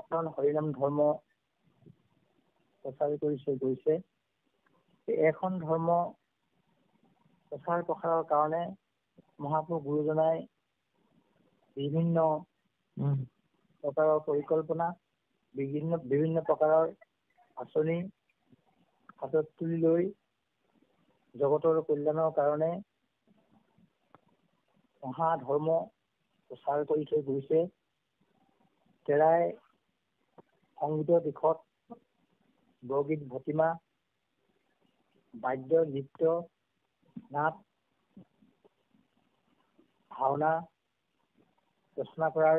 এখন হৰিনাম ধৰ্ম প্ৰচাৰ কৰিছে গৈছে। এখন ধৰ্ম প্ৰচাৰ প্ৰসাৰৰ কাৰণে মহাপুৰুষ গুৰুজনাই বিভিন্ন প্ৰকাৰৰ পৰিকল্পনা, বিভিন্ন প্ৰকাৰৰ আঁচনি হাতত তুলি লৈ জগতৰ কল্যাণৰ কাৰণে মহা ধৰ্ম প্ৰচাৰ কৰি থৈ গৈছে। তেৰাই সংগীতৰ দিশত বৰগীত, ভটিমা, বাদ্য, নৃত্য, নাট, ভাওনা ৰচনা কৰাৰ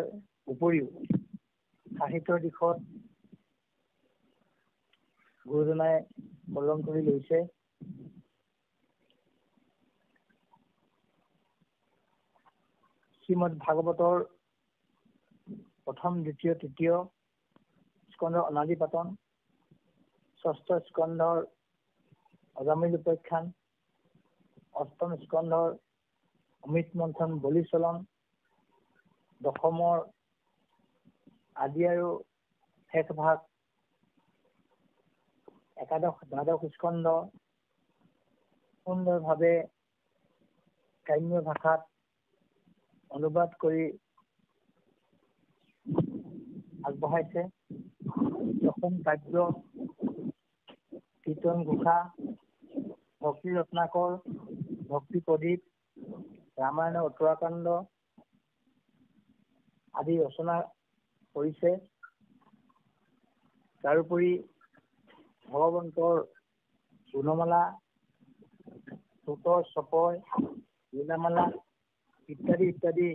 উপৰিও সাহিত্যৰ দিশত গুৰুজনাই কলম কৰি লৈছে। শ্ৰীমদ ভাগৱতৰ প্ৰথম, দ্বিতীয়, তৃতীয় স্কন্ধৰ অনাদি পাতন, ষষ্ঠ স্কন্ধৰ অজামিল উপাখ্যান, অষ্টম স্কন্ধৰ অমৃত মন্থন বলি চলন, দশমৰ আদি আৰু শেষ ভাগ একাদশ, দ্বাদশ স্কন্ধ সুন্দৰভাৱে গ্ৰাম্য ভাষাত অনুবাদ কৰি আগবঢ়াইছে। দশম কাব্য কীৰ্তন ঘোষা, ভক্তি ৰত্নাকৰ, ভক্তি প্ৰদীপ, ৰামায়ণৰ উত্তৰাখণ্ড আদি ৰচনা কৰিছে। তাৰোপৰি ভগৱন্তৰ গুণমালা, সুতৰ চপয়, লীলামালা ইত্যাদি ইত্যাদি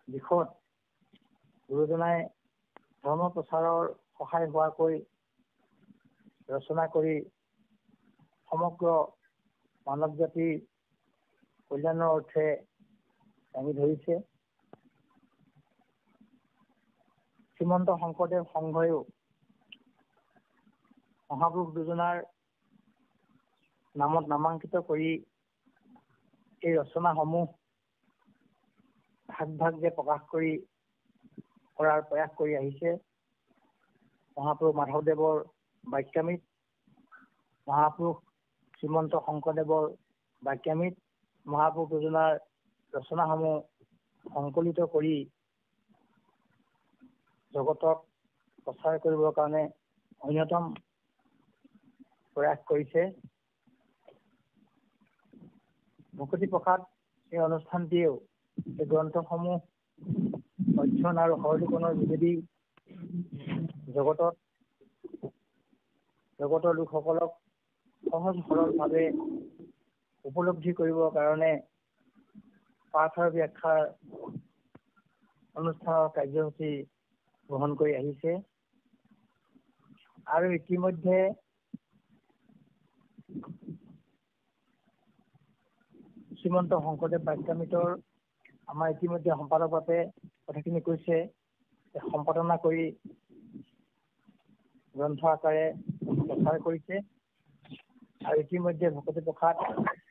দিশত গুৰুজনাই ধৰ্ম প্ৰচাৰৰ সহায় হোৱাকৈ ৰচনা কৰি সমগ্ৰ মানৱ জাতিৰ কল্যাণৰ অৰ্থে দাঙি ধৰিছে। শ্ৰীমন্ত শংকৰদেৱ সংঘইও মহাপুৰুষ দুজনাৰ নামত নামাংকিত কৰি এই ৰচনাসমূহ ভাগ ভাগকে প্ৰকাশ কৰাৰ প্ৰয়াস কৰি আহিছে। মহাপুৰুষ মাধৱদেৱৰ বাক্যামৃত, মহাপুৰুষ শ্ৰীমন্ত শংকৰদেৱৰ বাক্যামৃত, মহাপুৰুষ দুজনাৰ ৰচনাসমূহ সংকলিত কৰি জগতক প্ৰচাৰ কৰিবৰ কাৰণে অন্যতম প্ৰয়াস কৰিছে। ভকতি প্ৰসাদ এই অনুষ্ঠানটিয়েও এই গ্ৰন্থসমূহ অধ্যয়ন আৰু সৰলীকৰণৰ যোগেদি জগতৰ লোকসকলক সহজ সৰলভাৱে উপলব্ধি কৰিবৰ কাৰণে পাঠ আৰু ব্যাখ্যাৰ অনুষ্ঠানৰ কাৰ্যসূচী গ্ৰহণ কৰি আহিছে। আৰু ইতিমধ্যে শ্ৰীমন্ত শংকৰদেৱ বাক্যামৃতৰ আমাৰ ইতিমধ্যে সম্পাদক বাবে কথাখিনি কৈছে, সম্পাদনা কৰি গ্ৰন্থ আকাৰে প্ৰচাৰ কৰিছে। আৰু ইতিমধ্যে ভকতি প্ৰসাদ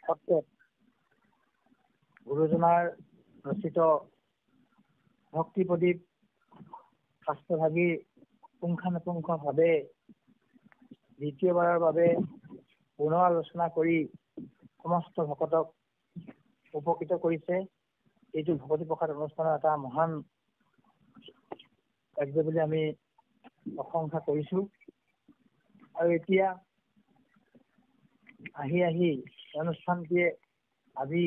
সত্ৰত গুৰুজনাৰ ৰচিত ভক্তি প্ৰদীপ শাস্ত্ৰভাগী পুংখানুপুংখভাৱে দ্বিতীয়বাৰৰ বাবে পুনৰ আলোচনা কৰি সমস্ত ভকতক উপকৃত কৰিছে। এইটো ভকতি প্ৰসাদ অনুষ্ঠানৰ এটা মহান কাৰ্য বুলি আমি প্ৰশংসা কৰিছো। আৰু এতিয়া আহি অনুষ্ঠানটিয়ে আজি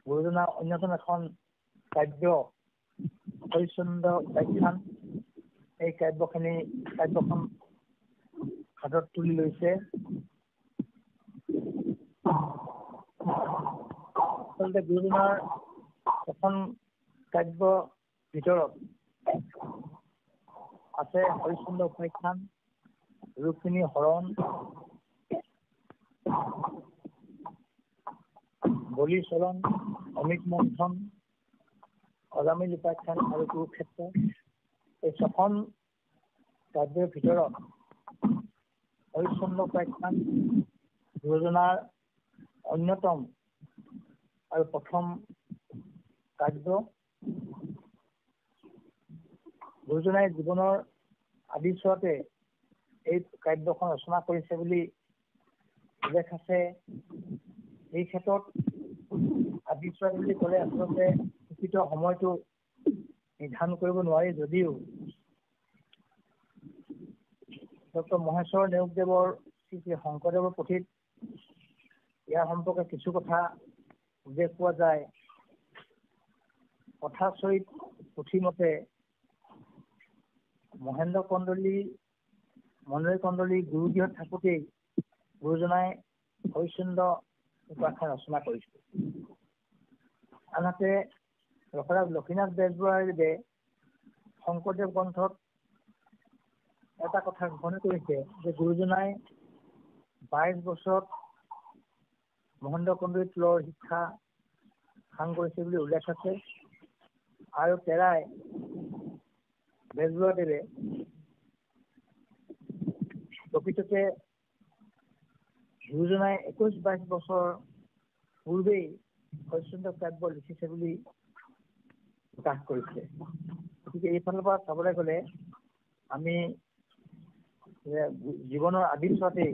গুৰুজনাৰ অন্যতম এখন কাব্য হৰিশ্চন্দ্ৰ উপাখ্যান, এই কাব্যখন হাতত তুলি লৈছে। আচলতে গুৰুজনাৰ এখন কাব্যৰ ভিতৰত আছে হৰিশ্চন্দ্ৰ উপাখ্যান, ৰুক্মিণী হৰণ, বলি চলন, অমৃত মন্থন, অজামিল উপাখ্যান আৰু কুৰুক্ষেত্ৰ। এই ছখন কাব্যৰ ভিতৰত হৰিশ্চন্দ্ৰ উপাখ্যান গুৰুজনাৰ অন্যতম আৰু প্ৰথম কাব্য। গুৰুজনাই জীৱনৰ আদিছোৱাতে এই কাব্যখন ৰচনা কৰিছে বুলি উল্লেখ আছে। এই ক্ষেত্ৰত আদিছোৱা বুলি ক'লে আচলতে প্ৰকৃত সময়টো নিৰ্ধাৰণ কৰিব নোৱাৰি, যদিও ডক্টৰ মহেশ্বৰ নেওগদেৱৰ শ্ৰী শ্ৰী শংকৰদেৱৰ পুথিত ইয়াৰ সম্পৰ্কে কিছু কথা উল্লেখ পোৱা যায়। কথাচৰিত পুথিমতে মহেন্দ্ৰ কন্দলী গুৰুগৃহত থাকোঁতেই গুৰুজনাই হৰিশ্চন্দ্ৰ উপাখ্যান ৰচনা কৰিছিল। আনহাতে লক্ষ্মীনাথ বেজবৰুৱাদেৱে শংকৰদেৱ গ্ৰন্থত এটা কথা ঘোষণা কৰিছে যে গুৰুজনাই 22 বছৰত মহেন্দ্ৰ কন্দলীৰ টোলৰ শিক্ষা সাং কৰিছে বুলি উল্লেখ আছে। আৰু তেৰাই বেজবৰুৱাদেৱে প্ৰকৃততে গুৰুজনাই 21-22 বছৰ পূৰ্বেই হৰিশ্চন্দ্ৰ কাব্য লিখিছে বুলি প্ৰকাশ কৰিছে। গতিকে এইফালৰ পৰা চাবলৈ গ'লে আমি জীৱনৰ আদিছোৱাতেই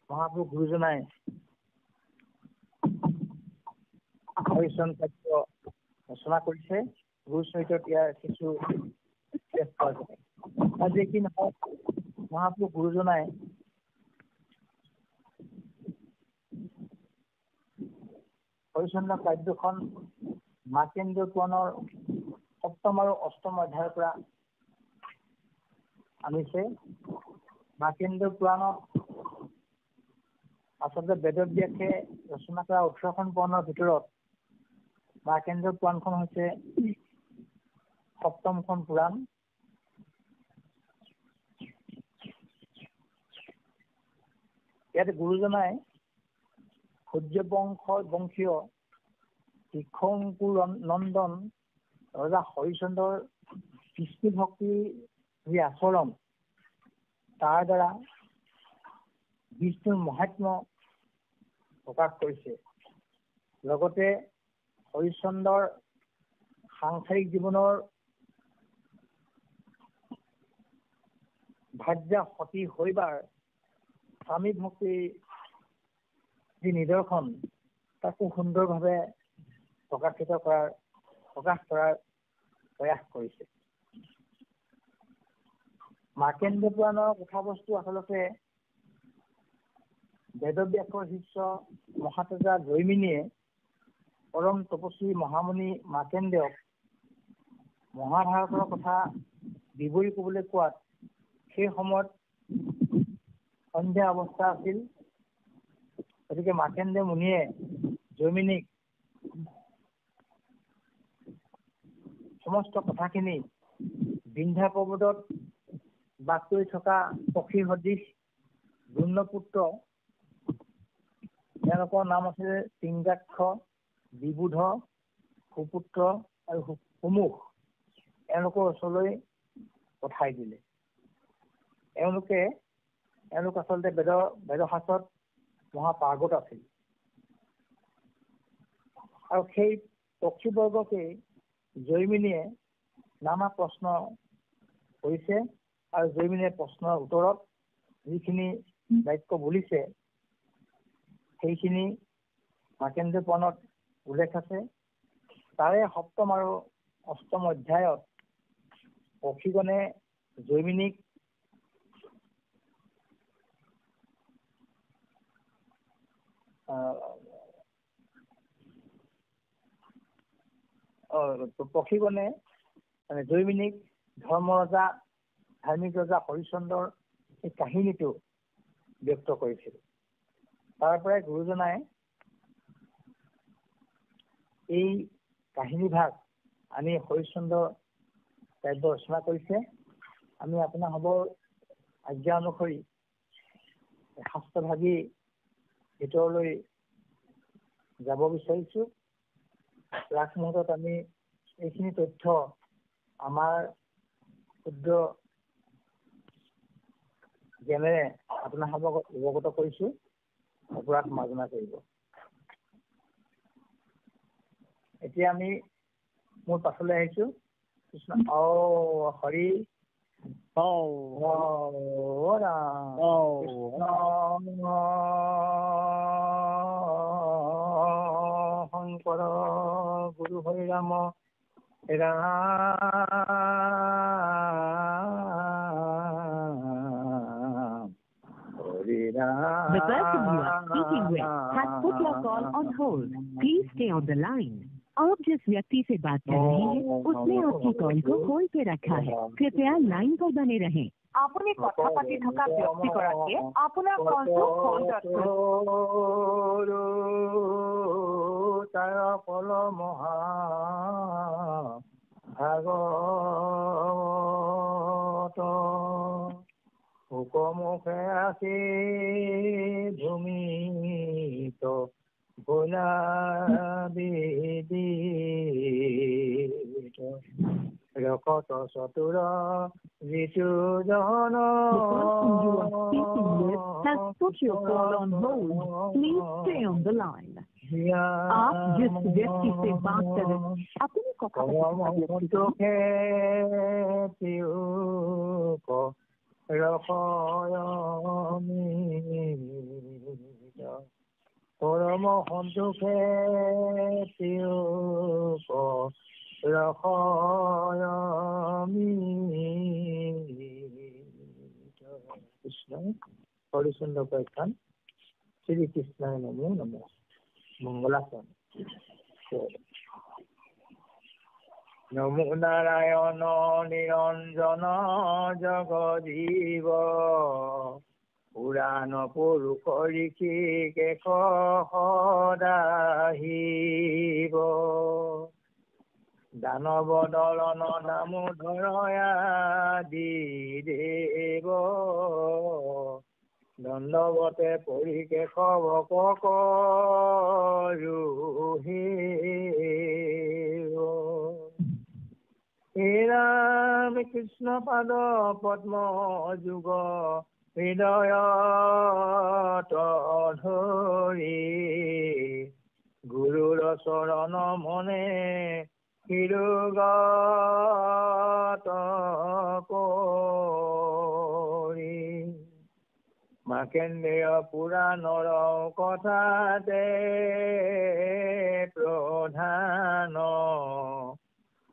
মহাপুৰুষ গুৰুজনাই হৰিশ্চন্দ্ৰ কাব্য ৰচনা কৰিছে। গুৰুচৰিত্ৰত ইয়াৰ কিছু উল্লেখ পোৱা যায়। আজি কি নহওক, মহাপুৰুষ গুৰুজনাই হৰিশ্চন্দ্ৰ কাব্যখন মাৰ্কণ্ডেয় পুৰাণৰ 7ম আৰু 8ম অধ্যায়ৰ পৰা আনিছে। মাৰ্কণ্ডেয় পুৰাণত আচলতে বেদব্যাসে ৰচনা কৰা 18খন পুৰাণৰ ভিতৰত মাৰ্কণ্ডেয় পুৰাণখন হৈছে 7মখন পুৰাণ। ইয়াত গুৰুজনাই সূৰ্যবংশীয় তীৰ্থংকুৰ নন্দন ৰজা হৰিশ্চন্দ্ৰৰ কৃষ্টি ভক্তিৰ যি আচৰণ, তাৰ দ্বাৰা বিষ্ণুৰ মহাত্ম্য প্ৰকাশ কৰিছে। লগতে হৰিশ্চন্দ্ৰৰ সাংসাৰিক জীৱনৰ ভাৰ্যা সতী হৈবাৰ স্বামী ভক্তিৰ যি নিদৰ্শন, তাকো সুন্দৰভাৱে প্ৰকাশ কৰাৰ প্ৰয়াস কৰিছে। মাৰ্কণ্ডেয় পুৰাণৰ কথাবস্তু আচলতে বেদব্যাসৰ শিষ্য মহাতেজা জৈমিনীয়ে পৰম তপস্বী মহামুনি মাৰ্কণ্ডেয়ক মহাভাৰতৰ কথা বিৱৰি ক'বলৈ কোৱাত সেই সময়ত সন্ধ্যা অৱস্থা আছিল। গতিকে মাৰ্কণ্ডেয় মুনিয়ে জৈমিনীক সমস্ত কথাখিনি বিন্ধ্যা পৰ্বতত বাস কৰি থকা পক্ষী সদৃশ দুৰ্ণপুত্ৰ, তেওঁলোকৰ নাম আছিল পিংগাক্ষ, বিবুধ, সুপুত্ৰ আৰু সুমুখ, এওঁলোকৰ ওচৰলৈ পঠাই দিলে। এওঁলোক আচলতে বেদশাস্ত্ৰত মহাপাৰ্গত আছিল। আৰু সেই পক্ষীবৰ্গকেই জৈমিনীয়ে নানা প্ৰশ্ন কৰিছে, আৰু জৈমিনীয়ে প্ৰশ্নৰ উত্তৰত যিখিনি বাক্য বুলিছে সেইখিনি মাৰ্কণ্ডেয় পুৰাণত উল্লেখ আছে। তাৰে 7ম আৰু 8ম অধ্যায়ত পক্ষীগণে জৈমিনীক জৈমিনীক ধাৰ্মিক ৰজা হৰিশ্চন্দ্ৰৰ এই কাহিনীটো ব্যক্ত কৰিছিল। তাৰ পৰাই গুৰুজনাই এই কাহিনীভাগ আনি হৰিশ্চন্দ্ৰ কাব্য ৰচনা কৰিছে। আমি আপোনাসৱৰ আজ্ঞা অনুসৰি শাস্ত্ৰভাগী ভিতৰলৈ যাব বিচাৰিছো। ৰাস মুহূৰ্তত আমি এইখিনি তথ্য আমাৰ ক্ষুদ্ৰ জ্ঞানেৰে আপোনাসৱক অৱগত কৰিছো। অপৰাধ মাৰ্জনা কৰিব। এতিয়া আমি মোৰ পাছলৈ আহিছো। কৃষ্ণ হৰি ৰাম কৃষ্ণ শংকৰ গুৰু Hari Ram The person you are speaking with has put your call on hold. Please stay on the line. आप जिस व्यक्ति से बात कर रहे हैं उसने आपकी कॉल को होल्ड पे रखा है। कृपया लाइन पर बने रहें। আপুনি কথা পাতি থকা ব্যক্তিগৰাকীয়ে আপোনাৰ কলটো হোল্ডত তাৰ ফল মহা ভাগৱত হুকমুখে আছি ভূমিত ভোলা বিদিত ৰকত চতুৰ যিটো জন The person you are speaking with has put your call on hold. Please stay on the line. आप जिस व्यक्ति से बात कर रहे हैं अपनी কথা পৰম সন্তোষে কৃষ্ণ হৰিচন্দ্ৰ উপাখ্যান শ্ৰীকৃষ্ণায় নমো নমঃ মংগলাচৰণ নমো নাৰায়ণ নিৰঞ্জন জগজীৱ পুৰাণ পুৰুষ ঋষিকেশ সদাহিব দানৱ দলন দামোদৰয়াদি দেৱ দণ্ডৱতে পৰি কেশৱ হে ৰাম কৃষ্ণ পাদ পদ্ম যুগ হৃদয়ত ধৰি গুৰুৰ চৰণ মনে হৃদগত কৰি মাৰ্কেন্দ্ৰেয় পুৰাণৰ কথাতে প্ৰধান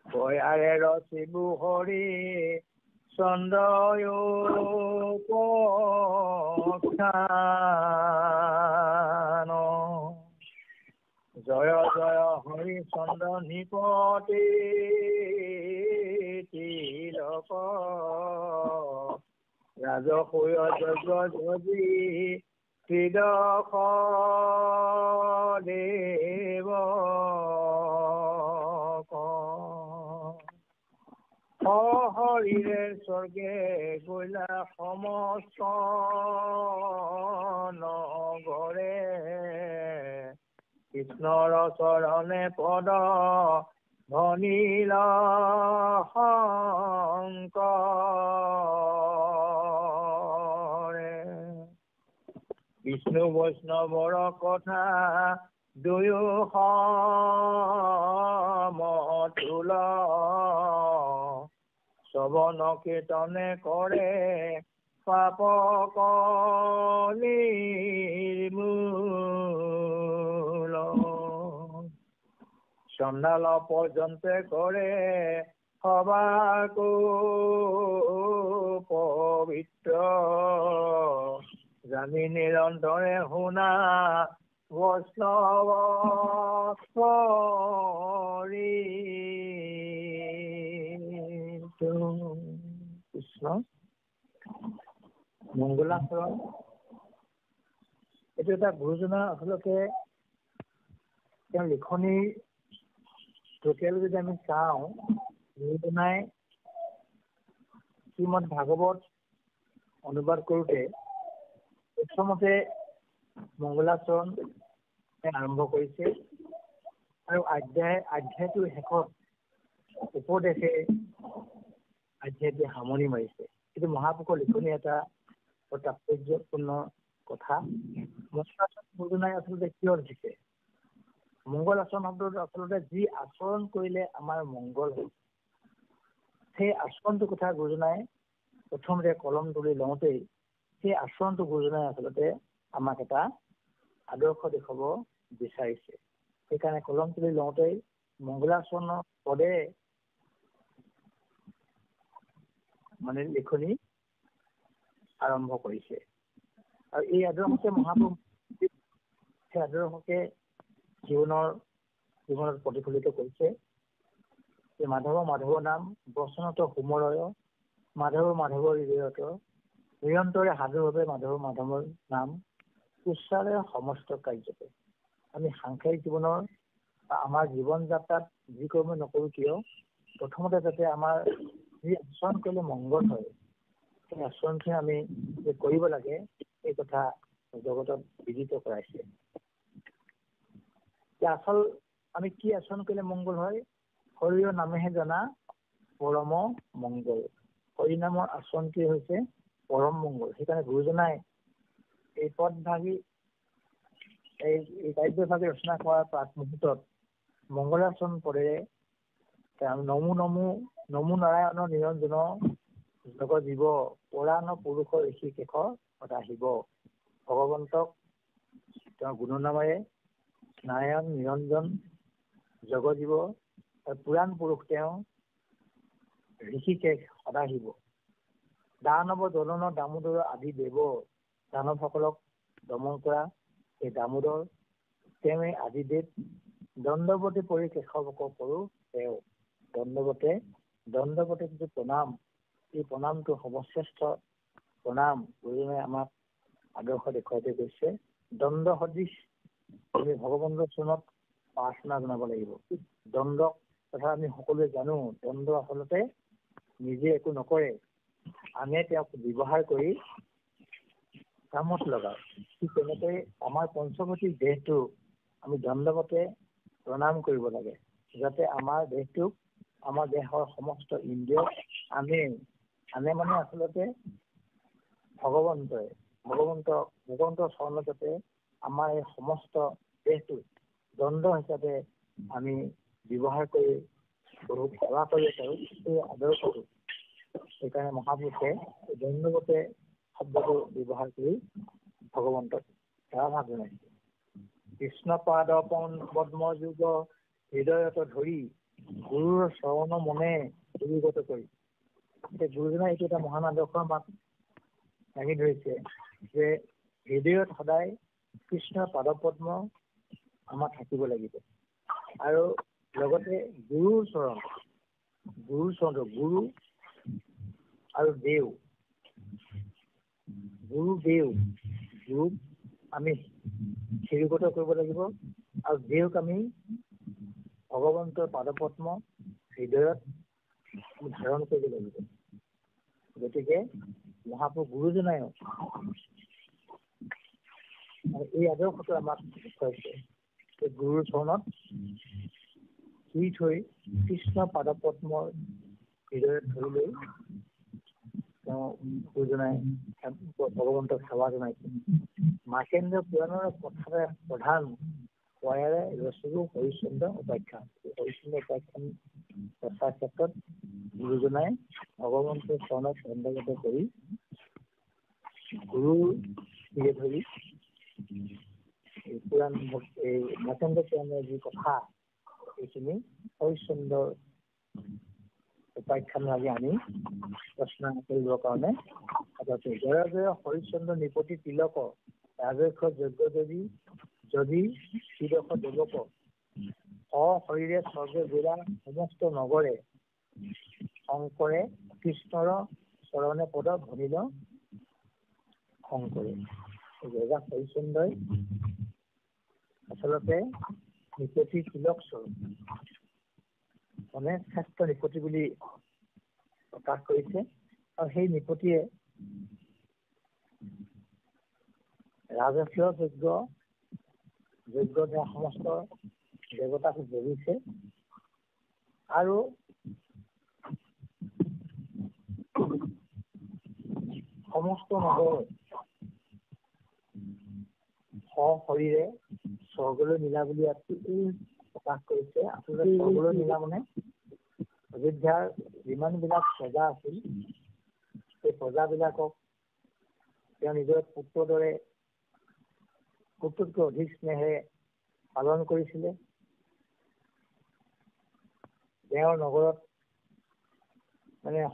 কয়াৰে ৰচিবু হৰি চন্দ্ৰয়োপাখ্যান জয় জয় হৰি চন্দ্ৰ নিপতি তিলক ৰাজসূয় যজ্ঞ যজি ত্ৰিদশ দেৱ হৰিৰে স্বৰ্গে গলা সমস্ত নগৰে কৃষ্ণৰ চৰণে পদ ধনিল শংকৰে বিষ্ণু বৈষ্ণৱৰ কথা দুয়ো সমতুল শ্ৰৱণ কীৰ্তনে কৰে পাপ নিৰ্মূল চণ্ডাল পৰ্যন্তে কৰে সবাকো পবিত্ৰ জানি নিৰন্তৰে শুনা বৈষ্ণৱ কৃষ্ণ মংগলাচৰণ এইটো এটা গুৰুজনাৰ আচলতে তেওঁৰ লিখনিৰ টোটেল যদি আমি চাওঁ গুৰুজনাই শ্ৰীমদ ভাগৱত অনুবাদ কৰোঁতে প্ৰথমতে মংগলাচৰণ আৰম্ভ কৰিছে আৰু অধ্যায়টোৰ শেষত উপদেশে অধ্যায়টো সামৰণি মাৰিছে। কিন্তু মহাপুৰুষৰ লিখনি এটা তাৎপৰ্যপূৰ্ণ কথা। মংগলাচৰণ গুৰুজনাই আচলতে কিয় লিখিছে? মংগল আচৰণ শব্দটো আচলতে যি আচৰণ কৰিলে আমাৰ মংগল হয়, সেই আচৰণটোৰ কথা গুৰুজনাই প্ৰথমতে কলম তুলি লওঁতেই সেই আচৰণটো গুৰুজনাই আচলতে আমাক এটা আদৰ্শ দেখুৱাব বিচাৰিছে। সেইকাৰণে কলম তুলি লওঁতেই মংগলাচৰণৰ পদে মানে লিখনি আৰম্ভ কৰিছে। আৰু এই আদৰ্শকে মহাপুৰুষ সেই আদৰ্শকে জীৱনত প্ৰতিফলিত কৰিছে। মাধৱ নাম বচনত সুমৰয়, মাধৱ হৃদয়ত নিৰন্তৰে সাধুভাৱে মাধৱৰ নাম উচ্চাৰে সমস্ত কাৰ্যতে। আমি সাংসাৰিক জীৱনৰ আমাৰ জীৱন যাত্ৰাত যি কৰ্ম নকৰো কিয় প্ৰথমতে যাতে আমাৰ যি আচৰণ কৰিলে মংগল হয় সেই আচৰণখিনি আমি যে কৰিব লাগে এই কথা জগতত বিদিত কৰাইছে। আচল আমি কি আচৰণ কৰিলে মংগল হয়? শৰীৰৰ নামেহে জনা পৰম মংগল। হৰি নামৰ আচৰণটোৱে হৈছে পৰম মংগল। সেইকাৰণে গুৰুজনাই এই পদভাগী এই কাব্যভাগী ৰচনা কৰাৰ প্ৰাক মুহূৰ্তত মংগলাচৰণ পদেৰে নমো নাৰায়ণ নিৰঞ্জন জগ জীৱ পুৰাণ পুৰুষ ঋষিকেশ সদাশিৱ। ভগৱন্তক তেওঁৰ গুণনামেৰে নাৰায়ণ নিৰঞ্জন জগজীৱ পুৰাণ পুৰুষ তেওঁ ঋষিকেশ সদাশিৱ। দানৱ দলন দামোদৰ আদি দেৱ দানৱসকলক দমন কৰা এই দামোদৰ তেওঁৱে আদিদেৱ। দণ্ডৱতে পৰি কেশৱক কৰো তেওঁ। দণ্ডৱতে যিটো প্ৰণাম এই প্ৰণামটো সৰ্বশ্ৰেষ্ঠ প্ৰণাম গুৰুজনাই আমাক আদৰ্শ দেখুৱাই গৈছে। দণ্ড সদৃশ আমি ভগৱন্তৰ চৰণত প্ৰাৰ্থনা জনাব লাগিব। দণ্ডক কথা আমি সকলোৱে জানো, দণ্ড আচলতে নিজে একো নকৰে, আনে তেওঁক ব্যৱহাৰ কৰি কামত লগায়। ঠিক তেনেকৈ আমাৰ পঞ্চভৌতিক দেহটো আমি দণ্ডৱতে প্ৰণাম কৰিব লাগে, যাতে আমাৰ দেহটোক আমাৰ দেহৰ সমস্ত ইন্দ্ৰিয় আনে মানে আচলতে ভগৱন্তৰ চৰণত যাতে আমাৰ এই সমস্ত দেহটো দণ্ড হিচাপে আমি ব্যৱহাৰ কৰি বহুত সেৱা কৰি পাৰোঁ সেই আদৰ্শটো। সেইকাৰণে মহাপুৰুষে দণ্ডৱতে শব্দটো ব্যৱহাৰ কৰি ভগৱন্তক সেৱা ভাৱ জনাইছে। কৃষ্ণ পাদ পদ্ম যুগ হৃদয়ত ধৰি গুৰুৰ চৰণ মনে গুৰুগত কৰি। গুৰুজনাই এইটো এটা মহান আদৰ্শ আমাক দাঙি ধৰিছে যে হৃদয়ত সদায় কৃষ্ণৰ পাদপদ্ম আমাৰ থাকিব লাগিব। আৰু লগতে গুৰু আৰু দেও গুৰুক আমি শিৰোগত কৰিব লাগিব আৰু দেওক আমি ভগৱন্তৰ পাদপদ্ম হৃদয়ত ধাৰণ কৰিব লাগিব। গতিকে মহাপুৰুষ গুৰুজনাই এই আদৰ্শটো আমাক দেখুৱাইছে। গুৰুৰ চৰণত চুই থৈ কৃষ্ণ পাদপদ্মৰ হৃদয়ত ধৰি লৈ তেওঁ গুৰুজনাই ভগৱন্তক সেৱা জনাইছে। মাৰ্কেন্দ্ৰ পুৰাণৰ কথাৰে প্ৰধান পয়াৰে ৰচলো হৰিশ্চন্দ্ৰ উপাখ্যান। হৰিশ্চন্দ্ৰ উপাখ্যান ৰচাৰ ক্ষেত্ৰত গুৰুজনাই ভগৱন্তৰ চৰণত দণ্ডগত কৰি গুৰুৰ শিৰে ধৰি পুৰাণ এই মাৰ্কেন্দ্ৰ পুৰাণৰ যি কথা এইখিনি হৰিশ্চন্দ্ৰৰ উপাখ্যান আজি আমি ৰচনা কৰিবৰ কাৰণে জয় জয় হৰিশ্চন্দ্ৰ নিপতি তিলক ৰাজক্ষ যজ্ঞ দেৱী যদি শ্ৰীদশ দেৱক অশৰীৰে স্বৰ্গে গোৰা সমস্ত নগৰে শংকৰে কৃষ্ণৰ চৰণে পদ ভনিল শংকৰে। ৰজা হৰিশ্চন্দ্ৰই আচলতে নিপতি তিলক স্বৰূপ মানে শ্ৰেষ্ঠ নিপতি বুলি প্ৰকাশ কৰিছে। আৰু সেই নিপতিয়ে ৰাজকীয় যজ্ঞ সমস্ত দেৱতাক জগিছে আৰু সমস্ত নগৰ সশৰীৰে স্বৰ্গলৈ নিলা বুলি প্ৰকাশ কৰিছে। আচলতে স্বৰ্গলৈ নিলা মানে অযোধ্যাৰ যিমানবিলাক প্ৰজা আছিল সেই প্ৰজাবিলাকক তেওঁ নিজৰ পুত্ৰৰ দৰে পুত্ৰতকৈ অধিক স্নেহেৰে পালন কৰিছিলে। তেওঁৰ নগৰত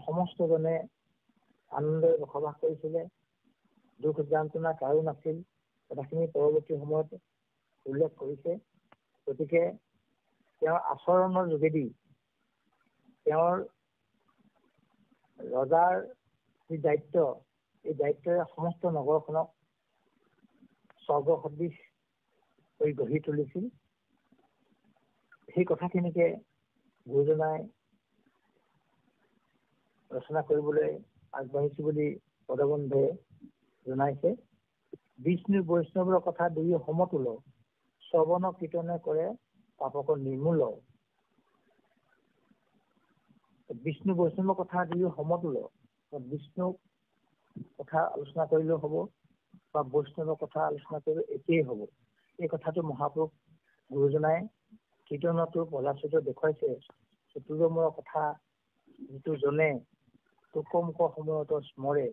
সমস্তজনে আনন্দৰে বসবাস কৰিছিলে। দুখ যান্ত্ৰণা কাৰো নাছিল। কথাখিনি পৰৱৰ্তী সময়ত উল্লেখ কৰিছে। গতিকে তেওঁৰ আচৰণৰ যোগেদি তেওঁৰ ৰজাৰ যি দায়িত্ব, এই দায়িত্বৰে সমস্ত নগৰখনক স্বৰ্গ সদৃশ কৰি গঢ়ি তুলিছিল। সেই কথাখিনিকে গুৰুজনাই ৰচনা কৰিবলৈ আগবাঢ়িছো বুলি পদবন্ধে জনাইছে। বিষ্ণু বৈষ্ণৱৰ কথা দুই সমতুল, শ্ৰৱণ কীৰ্তনে কৰে পাপক নিৰ্মূল। বিষ্ণু বৈষ্ণৱৰ কথা দুই সমতুল। বিষ্ণুক কথা আলোচনা কৰিলেও হ'ব বা বৈষ্ণৱৰ কথা আলোচনা কৰিলেও একেই হ'ব। এই কথাটো মহাপুৰুষ গুৰুজনাই কীৰ্তনতো প্ৰলাচিত দেখুৱাইছে। চতুৰ্মৰ কথা যিটো জনে তোকমুক সময়ত স্মৰে,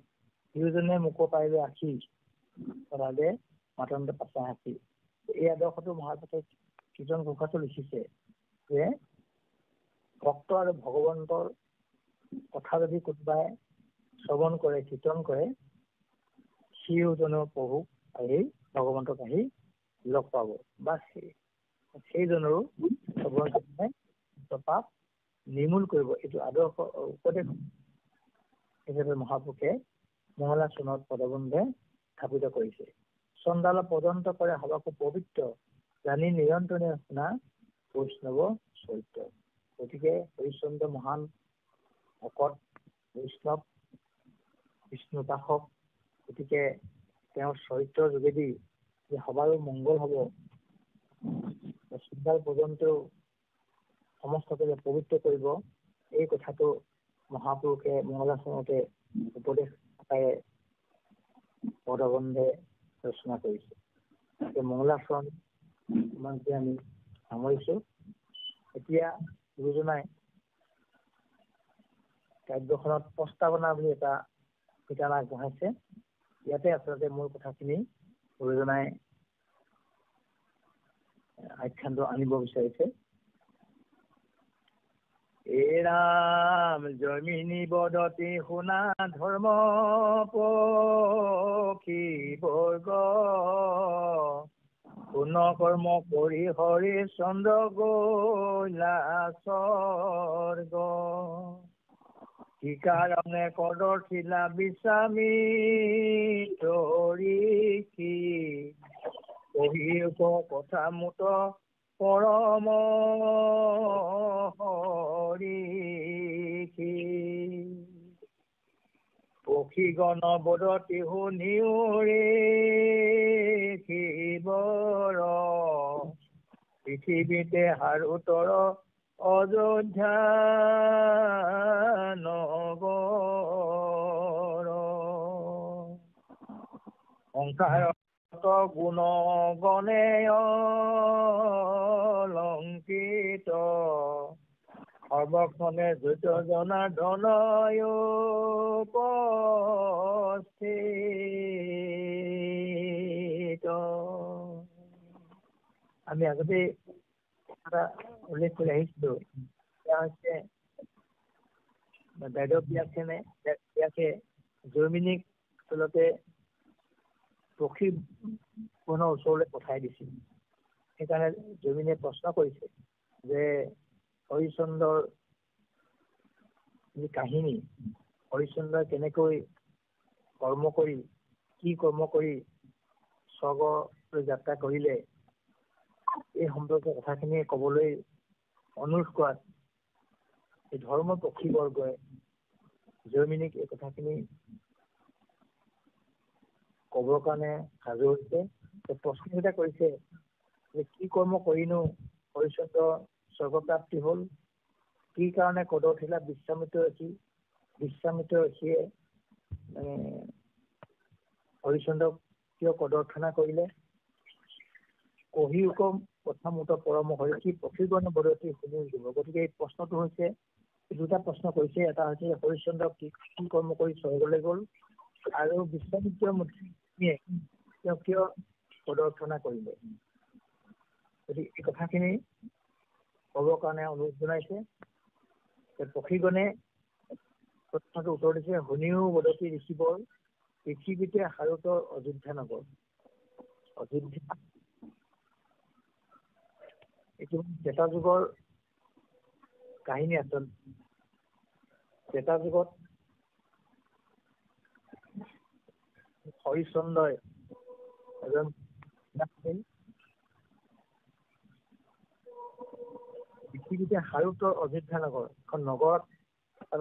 সিজনে মুখ পাৰিলে আখি সদালে মাতন্দ পাছা হাসি। এই আদৰ্শটো মহাপুৰুষে কীৰ্তন ঘোষাটো লিখিছে যে ভক্ত আৰু ভগৱন্তৰ কথা যদি কোনোবাই শ্ৰৱণ কৰে, কীৰ্তন কৰে, সিজনৰ প্ৰভুক আহি ভগৱন্তক আহি লগ পাব বা সেইজনৰো পাপ নিৰ্মূল কৰিব। এইটো আদৰ্শ উপদেশ হিচাপে মহাপুৰুষে মহলা চনত পদবন্ধে স্থাপিত কৰিছে। চণ্ডাল পৰ্যন্ত কৰে সবাকো পবিত্ৰ, জানি নিৰন্তৰে শুনা বৈষ্ণৱ চৰিত্ৰ। গতিকে হৰিশ্চন্দ্ৰ মহান ভকত বৈষ্ণৱ বিষ্ণুপাসক। গতিকে তেওঁৰ চৰিত্ৰৰ যোগেদি যে সবাৰো মংগল হ'ব, চণ্ডাল পৰ্যন্তও সমস্তকে যে পবিত্ৰ কৰিব, এই কথাটো মহাপুৰুষে মহলা চনতে উপদেশ আকাৰে পদবন্ধে ৰচনা কৰিছে। মহলা চন ইমানতে আমি সামৰিছো। এতিয়া গুৰুজনাই কাব্যখনত প্ৰস্তাৱনা বুলি এটা ঠিকানা আগবঢ়াইছে। ইয়াতে আচলতে মূল কথাখিনি গুৰুজনাই আখ্যানটো আনিব বিচাৰিছে। এৰাম জমিনী বদতি শুনা ধৰ্ম পক্ষী বৰ্গ, পুণ্য কৰ্ম কৰি হৰিশ্চন্দ্ৰ গৈলা স্বৰ্গ। কি কাৰণে কদৰ্থিলা বিশ্বামিত্ৰ ঋষি, কহি কথা মুত পৰম হৰিষি। পক্ষীগণ বদতি শুনিউৰে শিৱৰ, পৃথিৱীতে হাৰুতৰ অযোধ্যা নগৰ। সংসাৰত গুণ গণে অলংকৃত, সৰ্বক্ষণে যুত জনাৰ্দন উপস্থিত। আমি আগতে উল্লেখ কৰি আহিছিলো, এয়া হৈছে বেদব্যাসে জৈমিনীক আচলতে পক্ষী গণৰ ওচৰলৈ পঠাই দিছিল। সেইকাৰণে জৈমিনীয়ে প্ৰশ্ন কৰিছে যে হৰিশ্চন্দ্ৰৰ যি কাহিনী, হৰিশ্চন্দ্ৰই কেনেকৈ কৰ্ম কৰি, কি কৰ্ম কৰি স্বৰ্গলৈ যাত্ৰা কৰিলে, এই সম্পৰ্কে কথাখিনি কবলৈ অনুৰোধ কৰাত এই ধৰ্ম পক্ষীবৰ্গই জৈমিনীক এই কথাখিনি কবৰ কাৰণে সাজু হৈছে। প্ৰশ্ন এটা কৰিছে যে কি কৰ্ম কৰিনো হৰিশ্চন্দ্ৰ স্বৰ্গপ্ৰাপ্তি হল, কি কাৰণে কদৰ্থিলা বিশ্বামিত্ৰ ঋষি, বিশ্বামিত্ৰ ঋষিয়ে হৰিশ্চন্দ্ৰক কিয় কদৰ্থনা কৰিলে, কহি উকম কথা মুত পৰম হৰিষি, পক্ষীগণ বদতি শুনি দিব। গতিকে এই প্ৰশ্নটো হৈছে দুটা প্ৰশ্ন কৰিছে। এটা হৈছে হৰিশ্চন্দ্ৰ কি কৰ্ম কৰি স্বৰ্গলৈ গ'ল, আৰু বিশ্বামিত্ৰ মুনিয়ে তেওঁ কিয় প্ৰদৰ্শনা কৰিলে। গতিকে এই কথাখিনি ক'বৰ কাৰণে অনুৰোধ জনাইছে। পক্ষীগণে প্ৰশ্নটো উত্তৰ দিছে, শুনিও বদতি ঋষিবৰ পৃথিৱীতে হাৰুতৰ অযোধ্যা নগৰ। অযোধ্যা এইটো ত্ৰেতা যুগৰ কাহিনী আছিল। ত্ৰেতা যুগত হৰিশ্চন্দ্ৰই এজন পৃথিৱীতে হাৰুতৰ অযোধ্যা নগৰ এখন নগৰত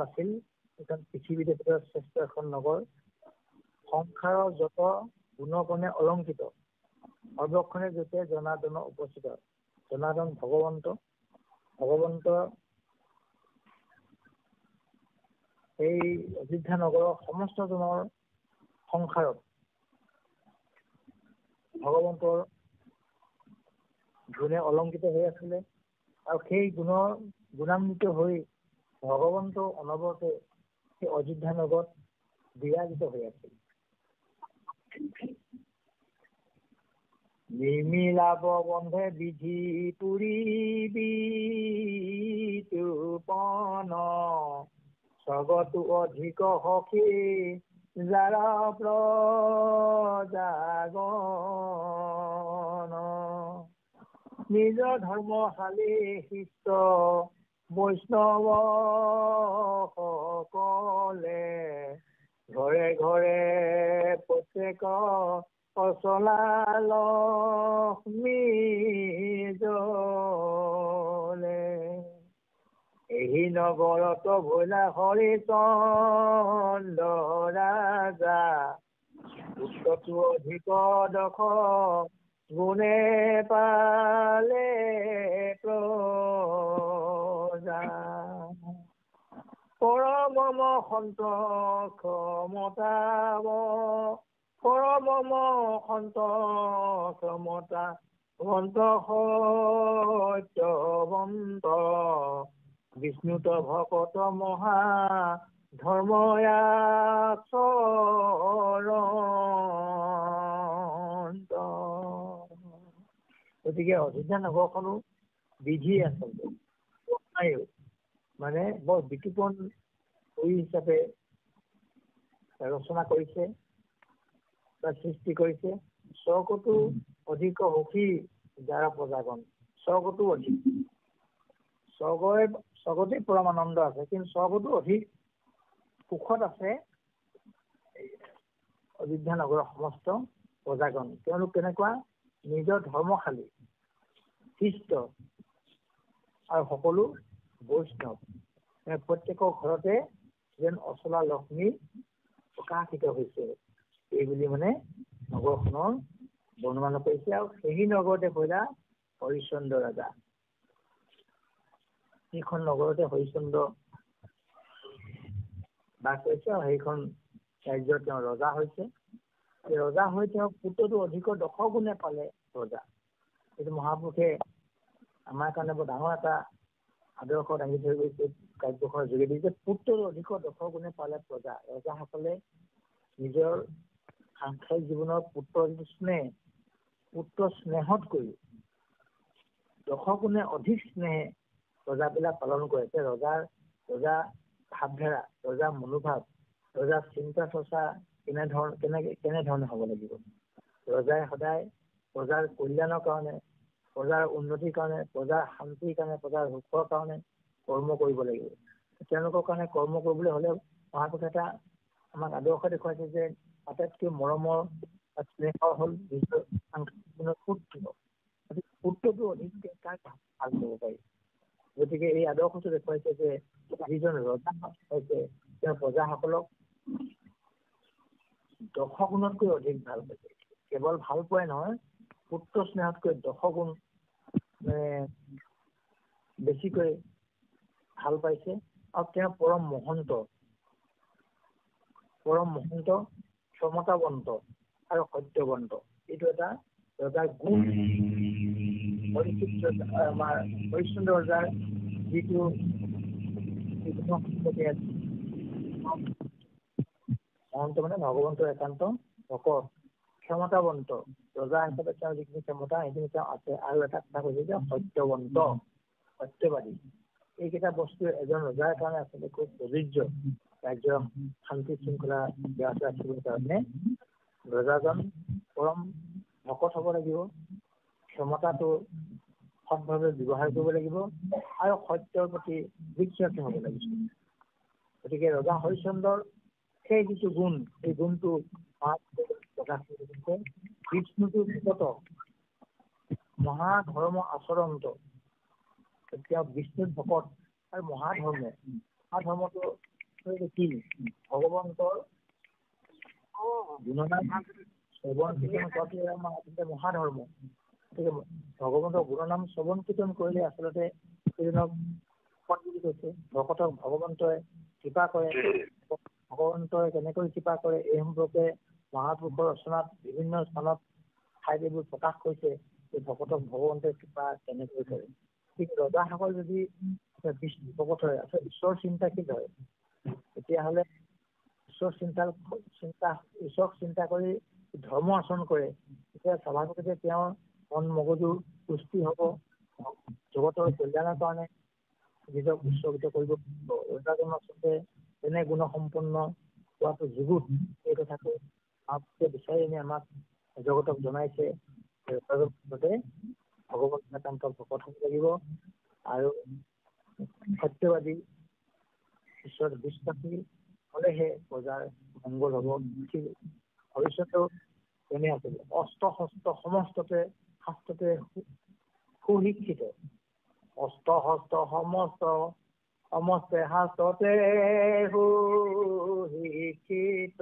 আছিল। এখন পৃথিৱীতে শ্ৰেষ্ঠ এখন নগৰ। সংসাৰৰ যত গুণগুণে অলংকিত, সৰ্বক্ষণে যতে জনাৰ্দন উপস্থিত। জনাৰ্দন ভগৱন্ত এই অযোধ্যা নগৰৰ সমস্ত জনৰ সংসাৰত ভগৱন্তৰ গুণে অলংকিত হৈ আছিলে, আৰু সেই গুণান্বিত হৈ ভগৱন্ত অনবৰতে সেই অযোধ্যা নগৰত বিৰাজিত হৈ আছিল। নিৰ্মিলাব বন্ধে বিধি পুৰীবিতোপন, স্বৰ্গতো অধিক সখী যাৰা প্ৰজাগণ। নিজ ধৰ্মশালী শিষ্ট বৈষ্ণৱ সকলে, ঘৰে ঘৰে প্ৰত্যেক অচলা লক্ষ্মী জলে। এই নগৰত ভৈলা হৰিচন্দ্ৰ ৰাজা, উত্তৰটো অধিক দশ গুণে পালে প্ৰজা। পৰমম সন্তোষ ক্ষমতাব, পৰমম সন্তোষ ক্ষমতা বন্ত সত্যবন্ত, বিষ্ণুত ভকত মহা ধৰ্ময়াচৰন্ত। গতিকে অযোধ্যা নগৰখনো বিধি আচলতে মানে বৰ বিতোপন হিচাপে ৰচনা কৰিছে বা সৃষ্টি কৰিছে। স্বৰ্গতো অধিক সুখী যাৰা প্ৰজাগণ। স্বৰ্গতো অধিক, স্বৰ্গতে পৰম আনন্দ আছে, কিন্তু স্বৰ্গতো অধিক সুখত আছে অযোধ্যা নগৰৰ সমস্ত প্ৰজাগণ। তেওঁলোক কেনেকুৱা? নিজৰ ধৰ্মশালী, শিষ্ট আৰু সকলো বৈষ্ণৱ। প্ৰত্যেকৰ ঘৰতে যেন অচলা লক্ষ্মী প্ৰকাশিত হৈছে, এইবুলি মানে নগৰখনৰ বৰ্ণনা কৰিছে। আৰু সেই নগৰতে ভৈলা হৰিশ্চন্দ্ৰ ৰাজা। সেইখন নগৰতে হৰিশ্চন্দ্ৰ বাস কৰিছে, আৰু সেইখন ৰাজ্যৰ তেওঁ ৰজা হৈছে। ৰজা হৈ তেওঁ পুত্ৰটো অধিক দশ গুণে পালে ৰজা। এইটো মহাপুৰুষে আমাৰ কাৰণে বৰ ডাঙৰ এটা আদৰ্শ দাঙি ধৰি গৈছে কাব্যখনৰ যোগেদি, যে পুত্ৰটো অধিক দশ গুণে পালে প্ৰজা। ৰজাসকলে নিজৰ সাংসাৰিক জীৱনৰ পুত্ৰৰ যিটো স্নেহ, পুত্ৰ স্নেহতকৈ দশ গুণে অধিক স্নেহে ৰজাবিলাক পালন কৰে। ৰজা ভাৱধাৰা, ৰজাৰ মনোভাৱ, ৰজাৰ চিন্তা চৰ্চা কেনেধৰণে হ'ব লাগিব। ৰজাই সদায় প্ৰজাৰ কল্যাণৰ কাৰণে, প্ৰজাৰ উন্নতিৰ কাৰণে, প্ৰজাৰ শান্তিৰ কাৰণে, প্ৰজাৰ সুখৰ কাৰণে কৰ্ম কৰিব লাগিব। তেওঁলোকৰ কাৰণে কৰ্ম কৰিবলৈ হ'লে মহাপুৰুষে এটা আমাক আদৰ্শ দেখুৱাইছে যে আটাইতকৈ মৰমৰ স্নেহৰ হ'ল নিজৰ পুত্ৰ। পুত্ৰটো অধিক কাক ভাল কৰিব পাৰি। গতিকে এই আদৰ্শটো দেখুৱাইছে যে যিজন ৰজা হৈছে তেওঁ প্ৰজাসকলক দশ গুণতকৈ অধিক ভাল পাইছে। কেৱল ভাল পোৱাই নহয়, পুত্ৰ স্নেহতকৈ দশ গুণ বেছিকৈ ভাল পাইছে। আৰু তেওঁ পৰম মহন্ত, ক্ষমতাবন্ত আৰু সত্যবন্ত। এইটো এটা ৰজাৰ গুণ। আমাৰ হৰিশ্চন্দ্ৰ ৰজাৰ যিটো মহন্ত মানে ভগৱন্তৰ একান্ত ভকত, ক্ষমতাৱন্ত ৰজা হিচাপে তেওঁৰ যিখিনি ক্ষমতা সেইখিনি তেওঁ আছে। আৰু এটা কথা কৈছে যে সত্যৱন্ত, সত্যবাদী। এইকেইটা বস্তু এজন ৰজাৰ কাৰণে আচলতে খুব প্ৰযোজ্য। ৰাজ্যৰ শান্তি শৃংখলা ব্যাহত ৰাখিবৰ কাৰণে ৰজাজন পৰম ভকত হ'ব লাগিব, ক্ষমতাটো সৎভাৱে ব্যৱহাৰ কৰিব লাগিব আৰু সত্যৰ প্ৰতি বিশ্বাসী হ'ব লাগিব। গতিকে ৰজা হৰিশ্চন্দ্ৰৰ সেই যিটো গুণ, এই গুণটো প্ৰকাশ কৰিছে। বিষ্ণুটোৰ ভকত, মহাধৰ্ম আচৰণত, তেওঁ বিষ্ণুৰ ভকত আৰু মহাধৰ্মটো কি? ভগৱন্তৰ গুণনাম শ্ৰৱণ কীৰ্তন কৰাটো আমাৰ আচলতে মহাধৰ্ম। গতিকে ভগৱন্তৰ গুণনাম শ্ৰৱণ কীৰ্তন কৰিলে আচলতে সেইজনক বুলি কৈছে। ভকতক ভগৱন্তই কৃপা কৰে। ভগৱন্তই কেনেকৈ কৃপা কৰে এই সম্পৰ্কে মহাপুৰুষৰ ৰচনাত বিভিন্ন স্থানত ঠাইত এইবোৰ প্ৰকাশ কৰিছে যে ভকতক ভগৱন্তই কৃপা কেনেকৈ কৰে। ঠিক ৰজাসকল যদি ভকত হয়, আচলতে ঈশ্বৰ চিন্তাশীল হয়, তেতিয়াহ'লে ঈশ্বৰক চিন্তা কৰি ধৰ্ম আচৰণ কৰে, তেতিয়া স্বাভাৱিকতে তেওঁৰ মন মগজু পুষ্টি হ'ব, জগতৰ কল্যাণৰ কাৰণে নিজক উৎসৰ্গিত কৰিব। ৰজাজনৰ আচলতে তেনে গুণসম্পন্ন হোৱাটো যুগুত, এই কথাটো বিচাৰি আনি আমাক জগতক জনাইছে। ভগৱত একান্ত ভকত হ'ব লাগিব আৰু সত্যবাদী, ঈশ্বৰৰ বিশ্বাসী হ'লেহে প্ৰজাৰ মংগল হ'ব। ভৱিষ্যতেও তেনে আছিল। অস্ত্ৰ শস্ত্ৰ সমস্ততে শাস্ত্ৰতে সুশিক্ষিত, অস্ত্ৰ শস্ত্ৰ সমস্তে শাস্ত্ৰতে সুশিক্ষিত,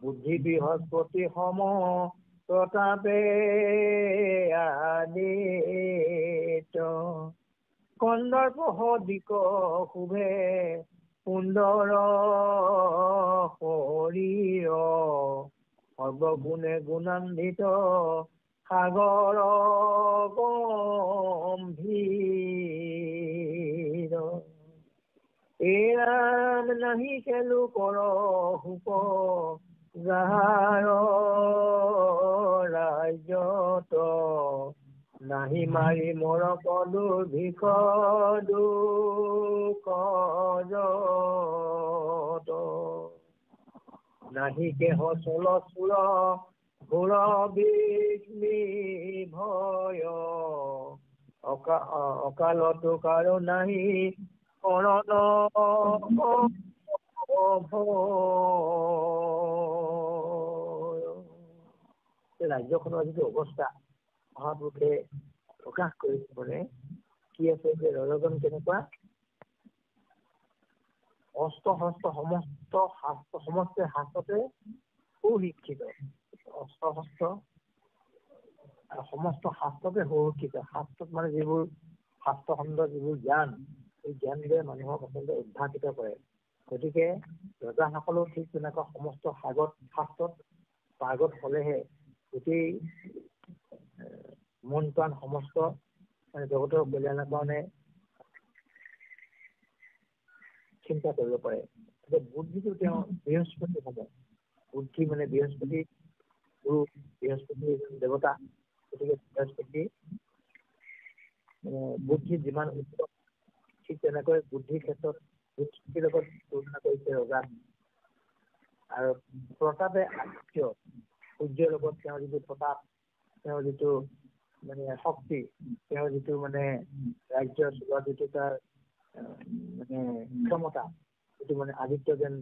বুদ্ধি বৃহস্পতি সম প্ৰতাপে আদিত, কন্দৰ্প সদিক শুভে সুন্দৰ শৰীৰ, সৰ্বগুণে গুণান্বিত সাগৰ গম্ভীৰ, এই ৰাম নাহি খেলো কৰ সুখ, যাহাৰ ৰাজ্যত নাহি মাৰি মৰ দুৰ্ভিক্ষ দুখ যত, নাহি কেহ চল চুৰ ঘোৰ বিঘ্নি ভয়, অকালতো কাৰো নাহি শৰণ ৰাজ্যখনৰ যিটো অৱস্থা মহাপুৰুষে প্ৰকাশ কৰিছে, মানে কি আছে যে ৰজাজন কেনেকুৱা? অস্ত্ৰ শস্ত্ৰ সমস্ত শাস্ত্ৰতে সুশিক্ষিত, অস্ত্ৰ শস্ত্ৰ সমস্ত শাস্ত্ৰতে সুশিক্ষিত। শাস্ত্ৰত মানে যিবোৰ শাস্ত্ৰ খণ্ডৰ যিবোৰ জ্ঞান, এই জ্ঞানবোৰে মানুহক আচলতে উদ্ভাসিত কৰে। গতিকে ৰজাসকলেও ঠিক তেনেকুৱা সমস্ত শাস্ত্ৰত পাৰ্গত হ'লেহে গোটেই মন প্ৰাণ সমস্ত মানে জগতৰ কল্যাণৰ কাৰণে চিন্তা কৰিব পাৰে। বুদ্ধিটো তেওঁ বৃহস্পতি হ'ব। বুদ্ধি মানে বৃহস্পতি গুৰু, বৃহস্পতি দেৱতা। গতিকে বৃহস্পতি বুদ্ধি যিমান উচ্চ, ঠিক তেনেকৈ বুদ্ধিৰ ক্ষেত্ৰত বৃহস্পতিৰ লগত তুলনা কৰিছে ৰজা। আৰু প্ৰতাপে আদিত্য, সূৰ্যৰ লগত তেওঁৰ যিটো প্ৰতাপ, তেওঁৰ যিটো মানে শক্তি, তেওঁৰ যিটো মানে ৰাজ্যৰ চলোৱা যিটো তাৰ মানে ক্ষমতা, সেইটো মানে আদিত্য যেন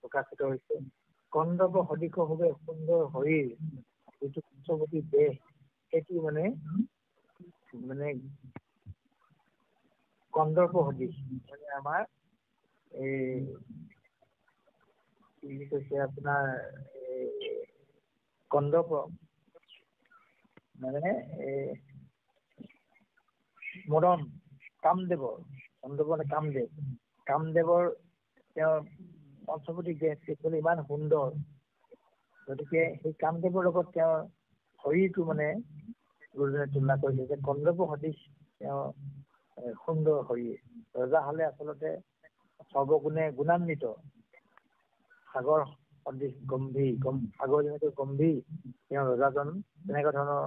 প্ৰকাশিত হৈছে। কন্দৰ্প সদিশ ভাৱে সুন্দৰ শৰীৰ, যিটো উচ্চৱতী দেহ, সেইটো মানে কন্দৰ্প সদিশ, মানে আমাৰ এই কি বুলি কৈছে আপোনাৰ কন্দৰ্প মানে মদন কামদেৱৰ, কন্দৰ্প মানে কামদেৱৰ তেওঁৰ পঞ্চৱতী দেহ দেখিবলৈ ইমান সুন্দৰ। গতিকে সেই কামদেৱৰ লগত তেওঁৰ শৰীৰটো মানে গুৰুজনে তুলনা কৰিছে যে কন্দৰ্প সদৃশ তেওঁ সুন্দৰ শৰীৰ। ৰজা হলে আচলতে সৰ্বগুণে গুণান্বিত সাগৰ সদৃশ গম্ভীৰ সাগৰ যেনেকৈ গম্ভীৰ তেওঁ ৰজাজন তেনেকুৱা ধৰণৰ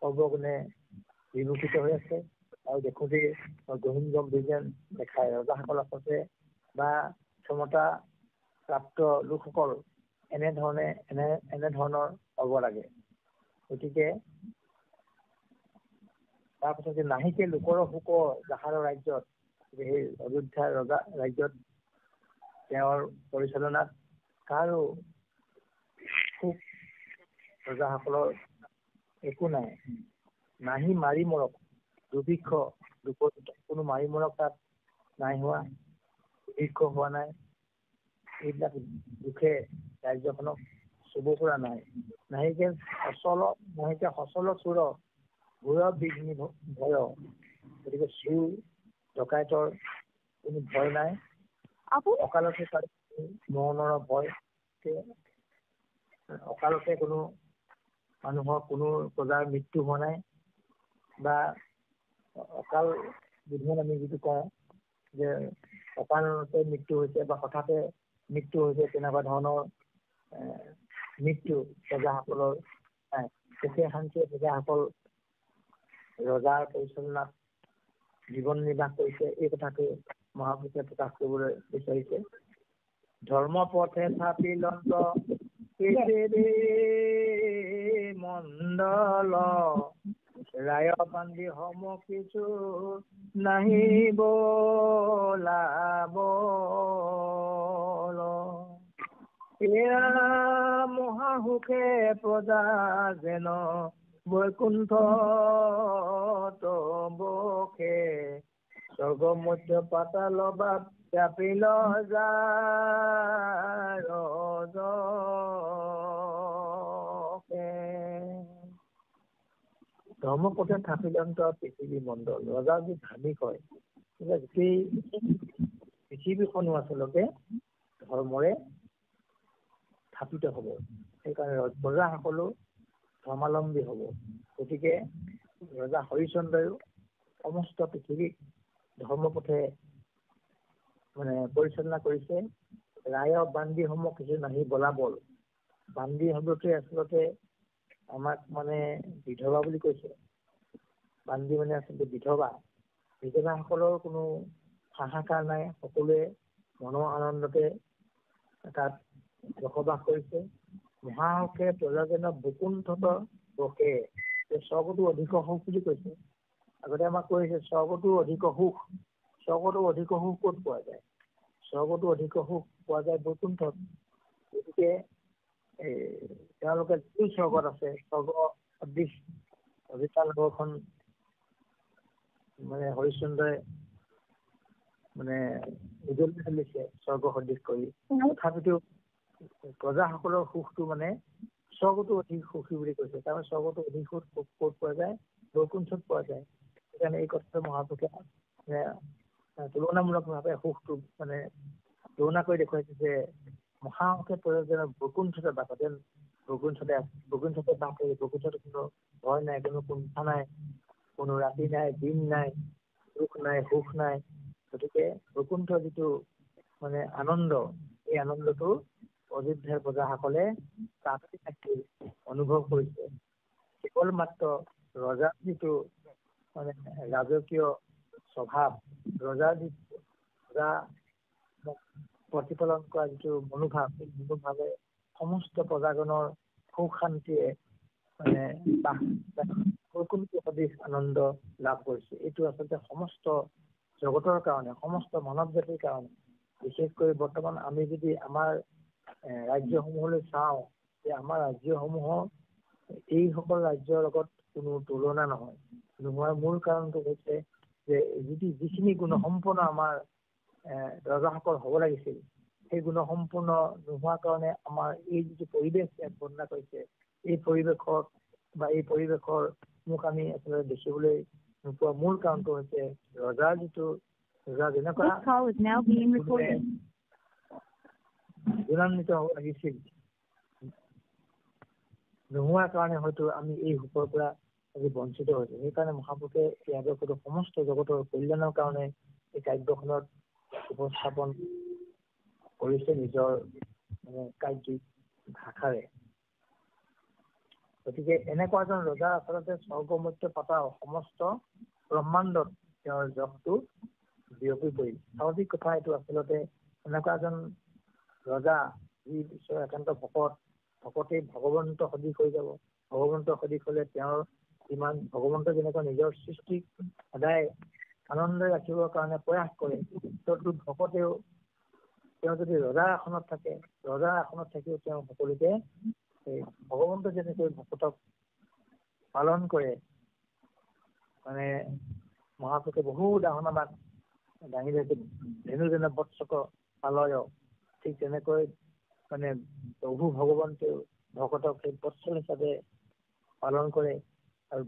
সৰ্বগুণে বিভূষিত হৈ আছে আৰু দেখোঁতেই গহীন গম্ভীৰ যেন দেখায়। ৰজাসকল আচলতে বা ক্ষমতা প্ৰাপ্ত লোকসকল এনেধৰণৰ হ'ব লাগে। গতিকে তাৰপিছত যে নাহিকে লোকৰ শোক যাহাৰ ৰাজ্যত, সেই অযোধ্যাৰ ৰজা ৰাজ্যত তেওঁৰ পৰিচালনাত কাৰো সুখ ৰজাসকলৰ একো নাই। নাহি মাৰি মৰক দুৰ্ভিক্ষ কোনো মাৰি মৰক তাত নাই হোৱা, দুৰ্ভিক্ষ হোৱা নাই, এইবিলাক দুখে ৰাজ্যখনক চুব পৰা নাই। নাহিকে সচল চোৰ ভূৰ বিঘ্নি ভয়, গতিকে চুৰ ডকাইতৰ কোনো ভয় নাই। অকালতে তাৰ মৰণৰ ভয়, অকালতে কোনো মানুহৰ কোনো প্ৰজাৰ মৃত্যু হোৱা নাই বা অকাল বিধান আমি যিটো কওঁ যে অকালতে মৃত্যু হৈছে বা হঠাতে মৃত্যু হৈছে, তেনেকুৱা ধৰণৰ মৃত্যু প্ৰজাসকলৰ নাই। সুখে শান্তিয়ে প্ৰজাসকল ৰজাৰ পৰিচালনাত জীৱন নিৰ্বাহ কৰিছে, এই কথাটো মহাপুৰুষে প্ৰকাশ কৰিবলৈ বিচাৰিছে। ধৰ্ম পথে থাপিলন্ত মণ্ডল ৰায় বান্ধি সম কিছু নাহিব লাভ, এয়া মহাসুখে প্ৰজা যেন বৈকুণ্ঠ বসে, স্বৰ্গ মধ্য পাতাল বাপ ব্যাপিল যাৰ ধৰ্মপথে থাপিলন্ত পৃথিৱী মণ্ডল। ৰজা যি ধাৰ্মিক হয়, গোটেই পৃথিৱীখনো আচলতে ধৰ্মৰে স্থাপিত হ'ব। সেইকাৰণে প্ৰজাসকলো ধৰ্মাৱলম্বী হ'ব। গতিকে ৰজা হৰিশ্চন্দ্ৰইও সমস্ত পৃথিৱীক ধৰ্মপথে পৰিচালনা কৰিছে। ৰায় বান্ধি সম কিছু নাহি বলাবল। বান্ধি শব্দটোৱে আচলতে আমাক বিধৱা বুলি কৈছে। বান্ধি আচলতে বিধৱা। বিধৱাসকলৰ কোনো হাহাকাৰ নাই, সকলোৱে মনৰ আনন্দতে তাত বসবাস কৰিছে। মহাসুখে প্ৰজাজনক বৈকুণ্ঠত বসে, স্বৰ্গতো অধিক সুখ বুলি কৈছে। আগতে আমাক কৈছে স্বৰ্গতো অধিক সুখ। স্বৰ্গতো অধিক সুখ ক'ত পোৱা যায়? স্বৰ্গতো অধিক সুখ পোৱা যায় বৈকুণ্ঠত। গতিকে তেওঁলোকে যি স্বৰ্গত আছে, স্বৰ্গ সদৃশ অজিতা নগৰখন হৰিশ্চন্দ্ৰই উজলি চলিছে স্বৰ্গ সদৃশ কৰি। তথাপিতো প্ৰজাসকলৰ সুখটো স্বৰ্গতো অধিক সুখী বুলি কৈছে। তাৰমানে স্বৰ্গতো অধিক সুখ ক'ত পোৱা যায়? বৈকুণ্ঠত পোৱা যায়। সেইকাৰণে এই কথাটো মহাপুৰুষে তুলনামূলকভাৱে সুখটো তুলনা কৰি দেখুৱাইছে যে মহাসুখে প্ৰয়োজনীয় বৈকুণ্ঠতে বাস, যেন বৈকুণ্ঠতে বাস কৰি, বৈকুণ্ঠত কোনো ভয় নাই, কোনো কুণ্ঠা নাই, কোনো ৰাতি নাই, দিন নাই, দুখ নাই, সুখ নাই। গতিকে বৈকুণ্ঠৰ যিটো আনন্দ, এই আনন্দটো অযোধ্যাৰ প্ৰজাসকলে তাতে থাকি অনুভৱ কৰিছে। কেৱল মাত্ৰ ৰজাৰ যিটো ৰাজকীয় স্বভাৱ, ৰজাৰ যিটো ৰজা প্ৰতিপালন কৰা যিটো মনোভাৱ, সেই মনোভাৱে সমস্ত প্ৰজাজনৰ সুখ শান্তিয়ে বৈকুণ্ঠ সদৃশ আনন্দ লাভ কৰিছে। এইটো আচলতে সমস্ত জগতৰ কাৰণে, সমস্ত মানৱ জাতিৰ কাৰণে, বিশেষকৈ বৰ্তমান আমি যদি আমাৰ ৰাজ্যসমূহলৈ চাওঁ, যে আমাৰ ৰাজ্যসমূহৰ এইসকল ৰাজ্যৰ লগত কোনো তুলনা নহয়। নোহোৱাৰ মূল কাৰণটো হৈছে যে যিখিনি গুণসম্পন্ন আমাৰ ৰজাসকল হ'ব লাগিছিল, সেই গুণসম্পন্ন নোহোৱাৰ কাৰণে আমাৰ এই যিটো পৰিৱেশ বৰ্ণনা কৰিছে, এই পৰিৱেশৰ মোক আমি আচলতে দেখিবলৈ নোপোৱা মূল কাৰণটো হৈছে ৰজা যেনেকুৱা গুণান্বিত হ'ব লাগিছিল, নোহোৱাৰ কাৰণে হয়তো আমি এই সুখৰ পৰা আজি বঞ্চিত হৈছো। সেইকাৰণে মহাপুৰুষে এই আদৰ্শটো সমস্ত জগতৰ কল্যাণৰ কাৰণে এই কাব্যখনত উপস্থাপন কৰিছে নিজৰ কাব্যিক ভাষাৰে। গতিকে এনেকুৱা এজন ৰজা আচলতে স্বৰ্গমৰ্ত্য পাতাল সমস্ত ব্ৰহ্মাণ্ডত তেওঁৰ যশটো বিয়পি পৰিল। স্বাভাৱিক কথা এইটো আচলতে এনেকুৱা এজন ৰজা যি ঈশ্বৰৰ একান্ত ভকতেই ভগৱন্ত সদৃশ হৈ যাব। ভগৱন্ত সদৃশ হলে তেওঁৰ যিমান ভগৱন্ত যেনেকুৱা নিজৰ সৃষ্টিক সদায় আনন্দে ৰাখিবৰ কাৰণে প্ৰয়াস কৰে, ততো ভকতেও তেওঁ যদি ৰজাৰ আসনত থাকে, ৰজাৰ আসনত থাকিও তেওঁ সকলোকে ভগৱন্ত যেনেকৈ ভকতক পালন কৰে, মানে মহাপুৰুষে বহু উদাহৰণ আমাক দাঙি ধৰিছে। ধেনু যেনে বৎসক পালয়, ঠিক তেনেকৈ মানে প্ৰভু ভগৱন্তেও ভকতক সেই বৎসল হিচাপে পালন কৰে। আৰু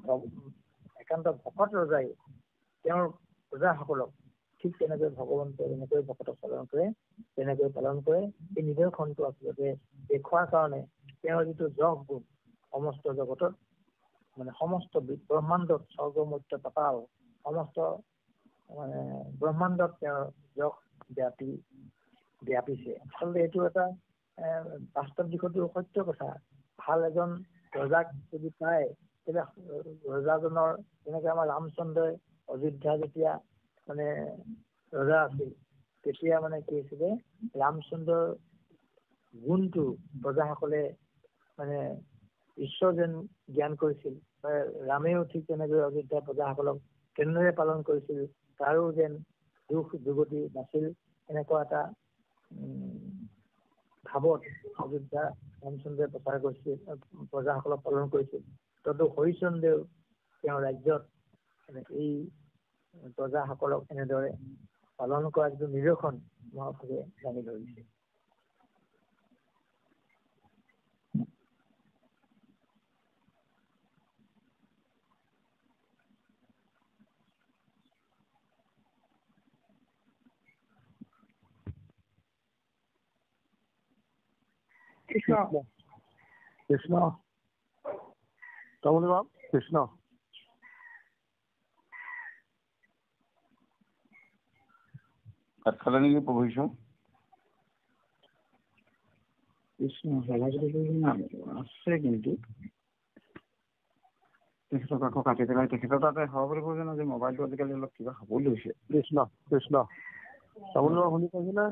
একান্ত ভকত ৰজাই তেওঁৰ প্ৰজাসকলক ঠিক তেনেকৈ ভগৱন্তে যেনেকৈ ভকতক পালন কৰে তেনেকৈ পালন কৰে। এই নিদৰ্শনটো আচলতে দেখুৱাৰ কাৰণে তেওঁৰ যিটো যশ গুণ সমস্ত জগতত মানে সমস্ত ব্ৰহ্মাণ্ডত স্বৰ্গমৰ্ত্য পাতাল সমস্ত মানে ব্ৰহ্মাণ্ডত তেওঁৰ যশ ব্যাপিছে। আচলতে এইটো এটা বাস্তৱ দিশতো সত্য কথা। ভাল এজন ৰজাক যদি পায়, তেতিয়া ৰজাজনৰ যেনেকে আমাৰ ৰামচন্দ্ৰই অযোধ্যা যেতিয়া মানে ৰজা আছিল, তেতিয়া মানে কি হৈছিলে, ৰামচন্দ্ৰৰ গুণটো প্ৰজাসকলে মানে ঈশ্বৰ যেন জ্ঞান কৰিছিল। ৰামেও ঠিক তেনেকৈ অযোধ্যা প্ৰজাসকলক কেনেদৰে পালন কৰিছিল, তাৰো যেন দুখ দুৰ্গতি নাছিল, এনেকুৱা এটা ভাৱত অযোধ্যা ৰামচন্দ্ৰই প্ৰচাৰ কৰিছিল, প্ৰজাসকলক পালন কৰিছিল। তদু হৰিশ্চন্দ্ৰও তেওঁৰ ৰাজ্যত এই প্ৰজাসকলক এনেদৰে পালন কৰা যিটো নিদৰ্শন মহাপুৰুষে দাঙি ধৰিছে। কৃষ্ণ কৃষ্ণ তমলি বাপ কৃষ্ণ ভাত খালে নেকি প্ৰভু? কৃষ্ণ আছে, কিন্তু তেখেতক আকৌ কাটি পেলাই তেখেতৰ তাতে হ'ব বুলি কৈছে ন, যে মোবাইলটো আজিকালি অলপ কিবা হ'ব লৈছে। কৃষ্ণ কৃষ্ণ তমলি বাপ শুনি পাইছেনে?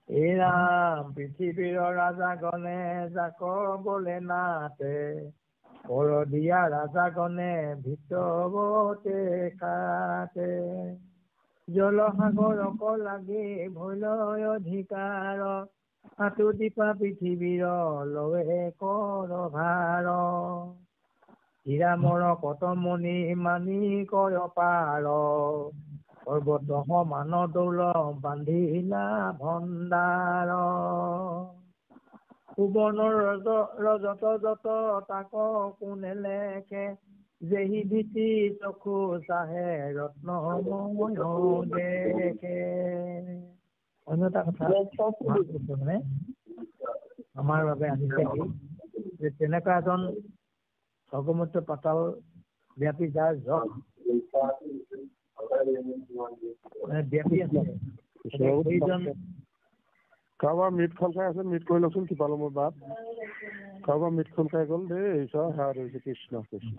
এই ৰাম পৃথিৱীৰ ৰাজা গণে যাক বলে নাতে, কৰ দিয়া ৰাজা গণে ভিতৰতে কাটে, জলসাগৰক লাগি ভৈলয় অধিকাৰ, হাতু দীপা পৃথিৱীৰ লয়ে কৰ ভাৰ, হীৰামৰ কতমণি মানি কৰ পাৰ, পৰ্বত সমান দৌল বান্ধিলা ভণ্ডাৰ, সুবৰ্ণৰ ৰজত যত তাক কোনে লেখে, যেহি ভীতি চকু চাহে ৰত্ন দেখে। অন্য এটা কথা মানে আমাৰ বাবে আনিছে যে তেনেকুৱা এজন স্বৰ্গমৰ্ত্য পাতাল ব্যাপী যাৰ যশ ব্যাপী আছে। কাৰোবাৰ মিটখন খাই আছে, মিট কৰি লওকচোন কৃপালো মোৰ বাপ। কাৰোবাৰ মিটখন খাই গ'ল দেই, ঈশ্বৰ সেৱা ধৰিছে। কৃষ্ণ কৃষ্ণ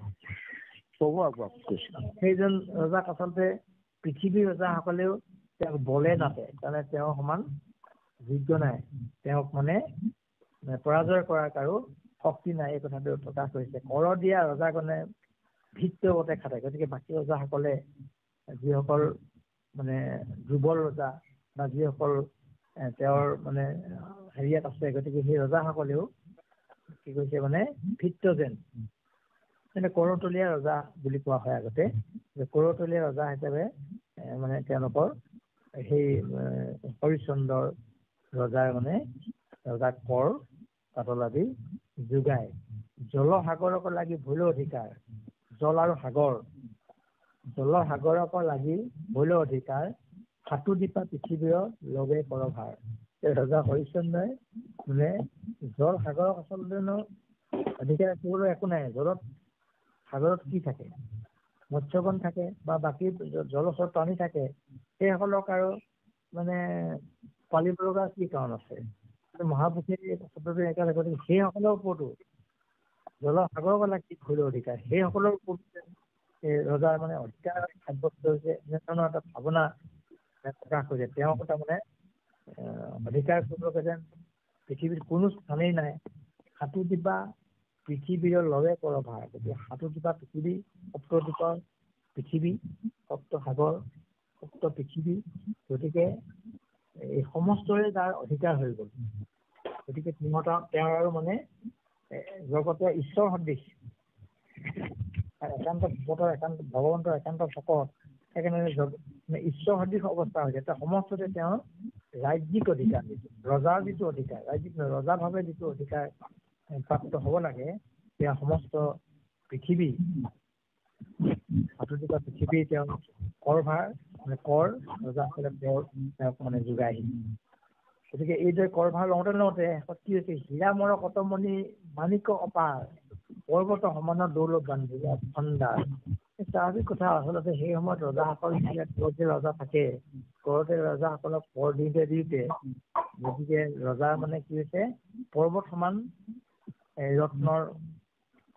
প্ৰভু আগবাপ কৃষ্ণ। সেইজন ৰজাক আচলতে পৃথিৱীৰ ৰজাসকলেও তেওঁক বলে নাতে, তাৰমানে তেওঁৰ সমান যোগ্য নাই, তেওঁক মানে পৰাজয় কৰাৰ কাৰো শক্তি নাই, এই কথাটো প্ৰকাশ কৰিছে। কৰ দিয়া ৰজাগণে ভিত্তৱতে খাটে। গতিকে বাকী ৰজাসকলে যিসকল মানে দুৰ্বল ৰজা বা যিসকল তেওঁৰ মানে হেৰিয়াত আছে, গতিকে সেই ৰজাসকলেও কি কৈছে মানে ভিত্ত যেন মানে কৰতলীয়া ৰজা বুলি কোৱা হয় আগতে, যে কৰতলীয়া ৰজা হিচাপে মানে তেওঁলোকৰ সেই হৰিশ্চন্দ্ৰৰ ৰজাৰ মানে ৰজাক কৰ পাতল আদি যোগায়। জলসাগৰক লাগি ভৈল অধিকাৰ, জল আৰু সাগৰ, জলসাগৰক লাগি ভৈল অধিকাৰ, হাতু দীপা পৃথিৱীৰ লগে কৰ ভাৰ। ৰজা হৰিশ্চন্দ্ৰই মানে জল সাগৰক আচলতে অধিকাৰ কৰিবলৈ একো নাই, জলত সাগৰত কি থাকে, মৎস্যগণ থাকে বা বাকী জলচৰ প্ৰাণী থাকে, সেইসকলক আৰু মানে পালিব লগা কি কাৰণ আছে? মহাপুৰুষে শব্দটো একেলগে, গতিকে সেইসকলৰ ওপৰতো সাগৰকলা কি ভৈৰ অধিকাৰ, সেইসকলৰ ওপৰত ৰজাৰ মানে অধিকাৰ সাব্যস্ত হৈছে, এনেধৰণৰ এটা ভাৱনা প্ৰকাশ কৰিছে। তেওঁক তাৰমানে অধিকাৰ কৰিব যেন পৃথিৱীৰ কোনো স্থানেই নাই, সাতোদিবা পৃথিৱীৰ লৰে কৰভাৰ, গতিকে সাতোদিবা পৃথিৱী, সপ্তদ্বীপৰ পৃথিৱী, সপ্ত সাগৰ, সপ্ত পৃথিৱী, গতিকে এই সমস্তৰে তাৰ অধিকাৰ হৈ গ'ল। গতিকে তেওঁৰ আৰু মানে জগতৰ ঈশ্বৰ সদৃশ, একান্ত ভগৱন্তৰ একান্ত ভকত, সেইকাৰণে ঈশ্বৰ সদৃশ অৱস্থা হৈছে। এটা সমস্ততে তেওঁৰ ৰাজ্যিক অধিকাৰ, ৰজাৰ যিটো অধিকাৰ, ৰাজ্যিক ৰজাভাৱে যিটো অধিকাৰ প্ৰাপ্ত হ'ব লাগে, তেওঁ সমস্ত পৃথিৱী, সাতোদিবা পৃথিৱী তেওঁ কৰভাৰ, মানে কৰ ৰজাসকলে তেওঁক মানে যোগাই আহিছে। গতিকে এইদৰে কৰভাৰ লওঁতে কি হৈছে, হীৰামৰ কতমণি মাণিক অপাৰ, পৰ্বত সমানৰ দৌলত বান্ধিলে ভণ্ডাৰ। স্বাভাৱিক কথা, আচলতে সেই সময়ত ৰজাসকল ঘৰতে ৰজা থাকে, ঘৰতে ৰজাসকলক কৰ দিওঁতে গতিকে ৰজাৰ মানে কি হৈছে, পৰ্বত সমান ৰত্নৰ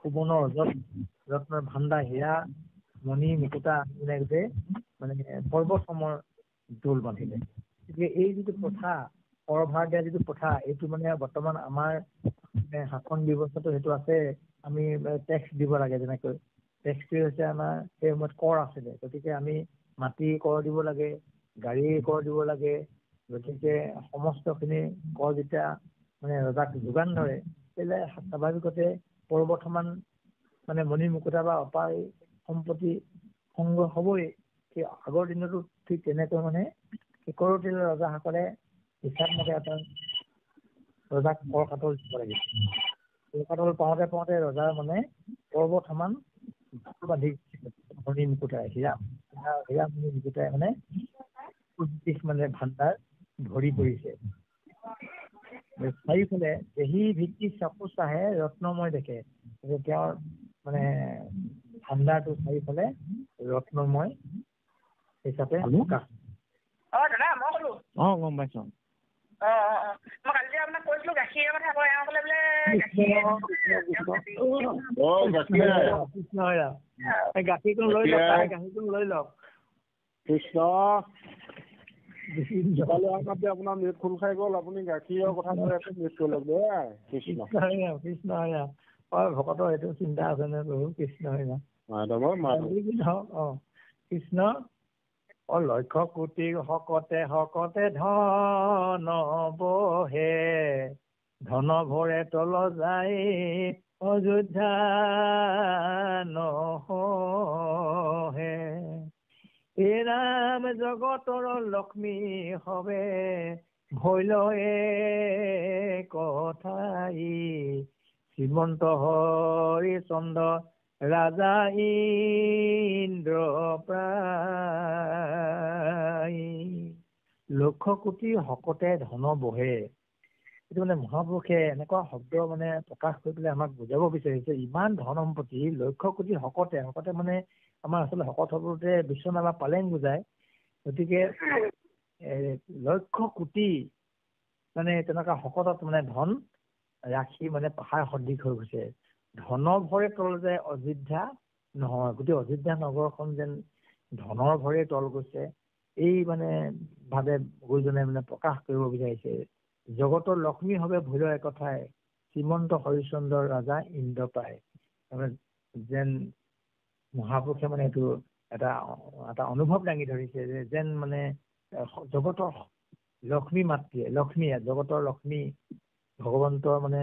সুবৰ্ণৰ ৰত্নৰ ভাণ্ডাৰ, হীৰা মণি মুকুতা গোটেই মানে পৰ্বত সমৰ দৌল বান্ধিলে। গতিকে এই যিটো প্ৰথা, কৰভাৰ দিয়া যিটো প্ৰথা, এইটো মানে বৰ্তমান আমাৰ শাসন ব্যৱস্থাটো সেইটো আছে। আমি টেক্স দিব লাগে, যেনেকৈ টেক্সটোৱে হৈছে আমাৰ সেই সময়ত কৰ আছিলে। গতিকে আমি মাটি কৰ দিব লাগে, গাড়ী কৰ দিব লাগে। গতিকে সমস্তখিনি কৰ যেতিয়া মানে ৰজাক যোগান ধৰে, তেতিয়াহ'লে স্বাভাৱিকতে পৰ্বত সমান মানে মণি মুকুতা বা অপাৰ সম্পত্তি সংগ্ৰহ হ'বই। সেই আগৰ দিনতো ঠিক তেনেকৈ মানে কৰোঁতে ৰজাসকলে হিচাপ মতে এটা ৰজাক কৰ কাটল দিব লাগে। কৰ কাটল পাওঁতে ৰজাৰ মানে পৰ্বত সমান বান্ধি মণি মুকুতাই, হীৰা মণি মুকুতাই মানে মানে ভাণ্ডাৰ ভৰি পৰিছে। চাৰিওফালে দেহি ভিত্তি চকু চাহে ৰত্নময় দেখে, তেওঁৰ মানে ভাণ্ডাৰটো চাৰিওফালে ৰত্নময় হিচাপে প্ৰকাশ। দাদা মই ক'লো। গম পাইছো। মই কালি যে আপোনাক কৈছিলো গাখীৰৰ কথা কয়, এওঁ ক'লে বোলে গাখীৰটো লৈ লওক, গাখীৰটো লৈ লওক। কৃষ্ণ আপোনাৰ নেট খোল খাই গ'ল, আপুনি গাখীৰৰ কথা কৈ আছে, নেট কৰি লওক দেই। কৃষ্ণ কৃষ্ণ ভকতৰ এইটো চিন্তা আছে নে প্ৰভু? কৃষ্ণ কৃষ্ণ লক্ষ কোটি শকতে ধন বহে, ধন ভৰে তল যায় অযোধ্যা নহে। এ ৰাম জগতৰ লক্ষ্মী হবে, ভৈল কথাই, শ্ৰীমন্ত হৰিচন্দ্ৰ ৰাজা ইন্দ্ৰ প্ৰায়। লক্ষ কোটি শকতে ধন বহে, এইটো মানে মহাপুৰুষে এনেকুৱা শব্দ মানে প্ৰকাশ কৰি পেলাই আমাক বুজাব বিচাৰিছে। ইমান ধন সম্পত্তি, লক্ষ কোটি শকতে মানে আমাৰ আচলতে শকত শব্দতে বিশ্বনাথ বা পালেং বুজায়। গতিকে লক্ষ কোটি মানে তেনেকুৱা শকতত মানে ধন ৰাখি মানে পাহাৰ সদৃশ হৈ গৈছে। ধনৰ ভৰে তল যায় অযোধ্যা নহয়, গোটেই অযোধ্যা নগৰখন যেন ধনৰ ভৰে তল গৈছে, এই মানে ভাৱে গুৰুজনে মানে প্ৰকাশ কৰিব বিচাৰিছে। জগতৰ লক্ষ্মী হবে ভৈল একথাই, শ্ৰীমন্ত হৰিচন্দ্ৰ ৰাজা ইন্দ্ৰ পায়। যেন মহাপুৰুষে মানে এইটো এটা অনুভৱ দাঙি ধৰিছে যে যেন মানে জগতৰ লক্ষ্মী লক্ষ্মীয়ে জগতৰ লক্ষ্মী, ভগৱন্তৰ মানে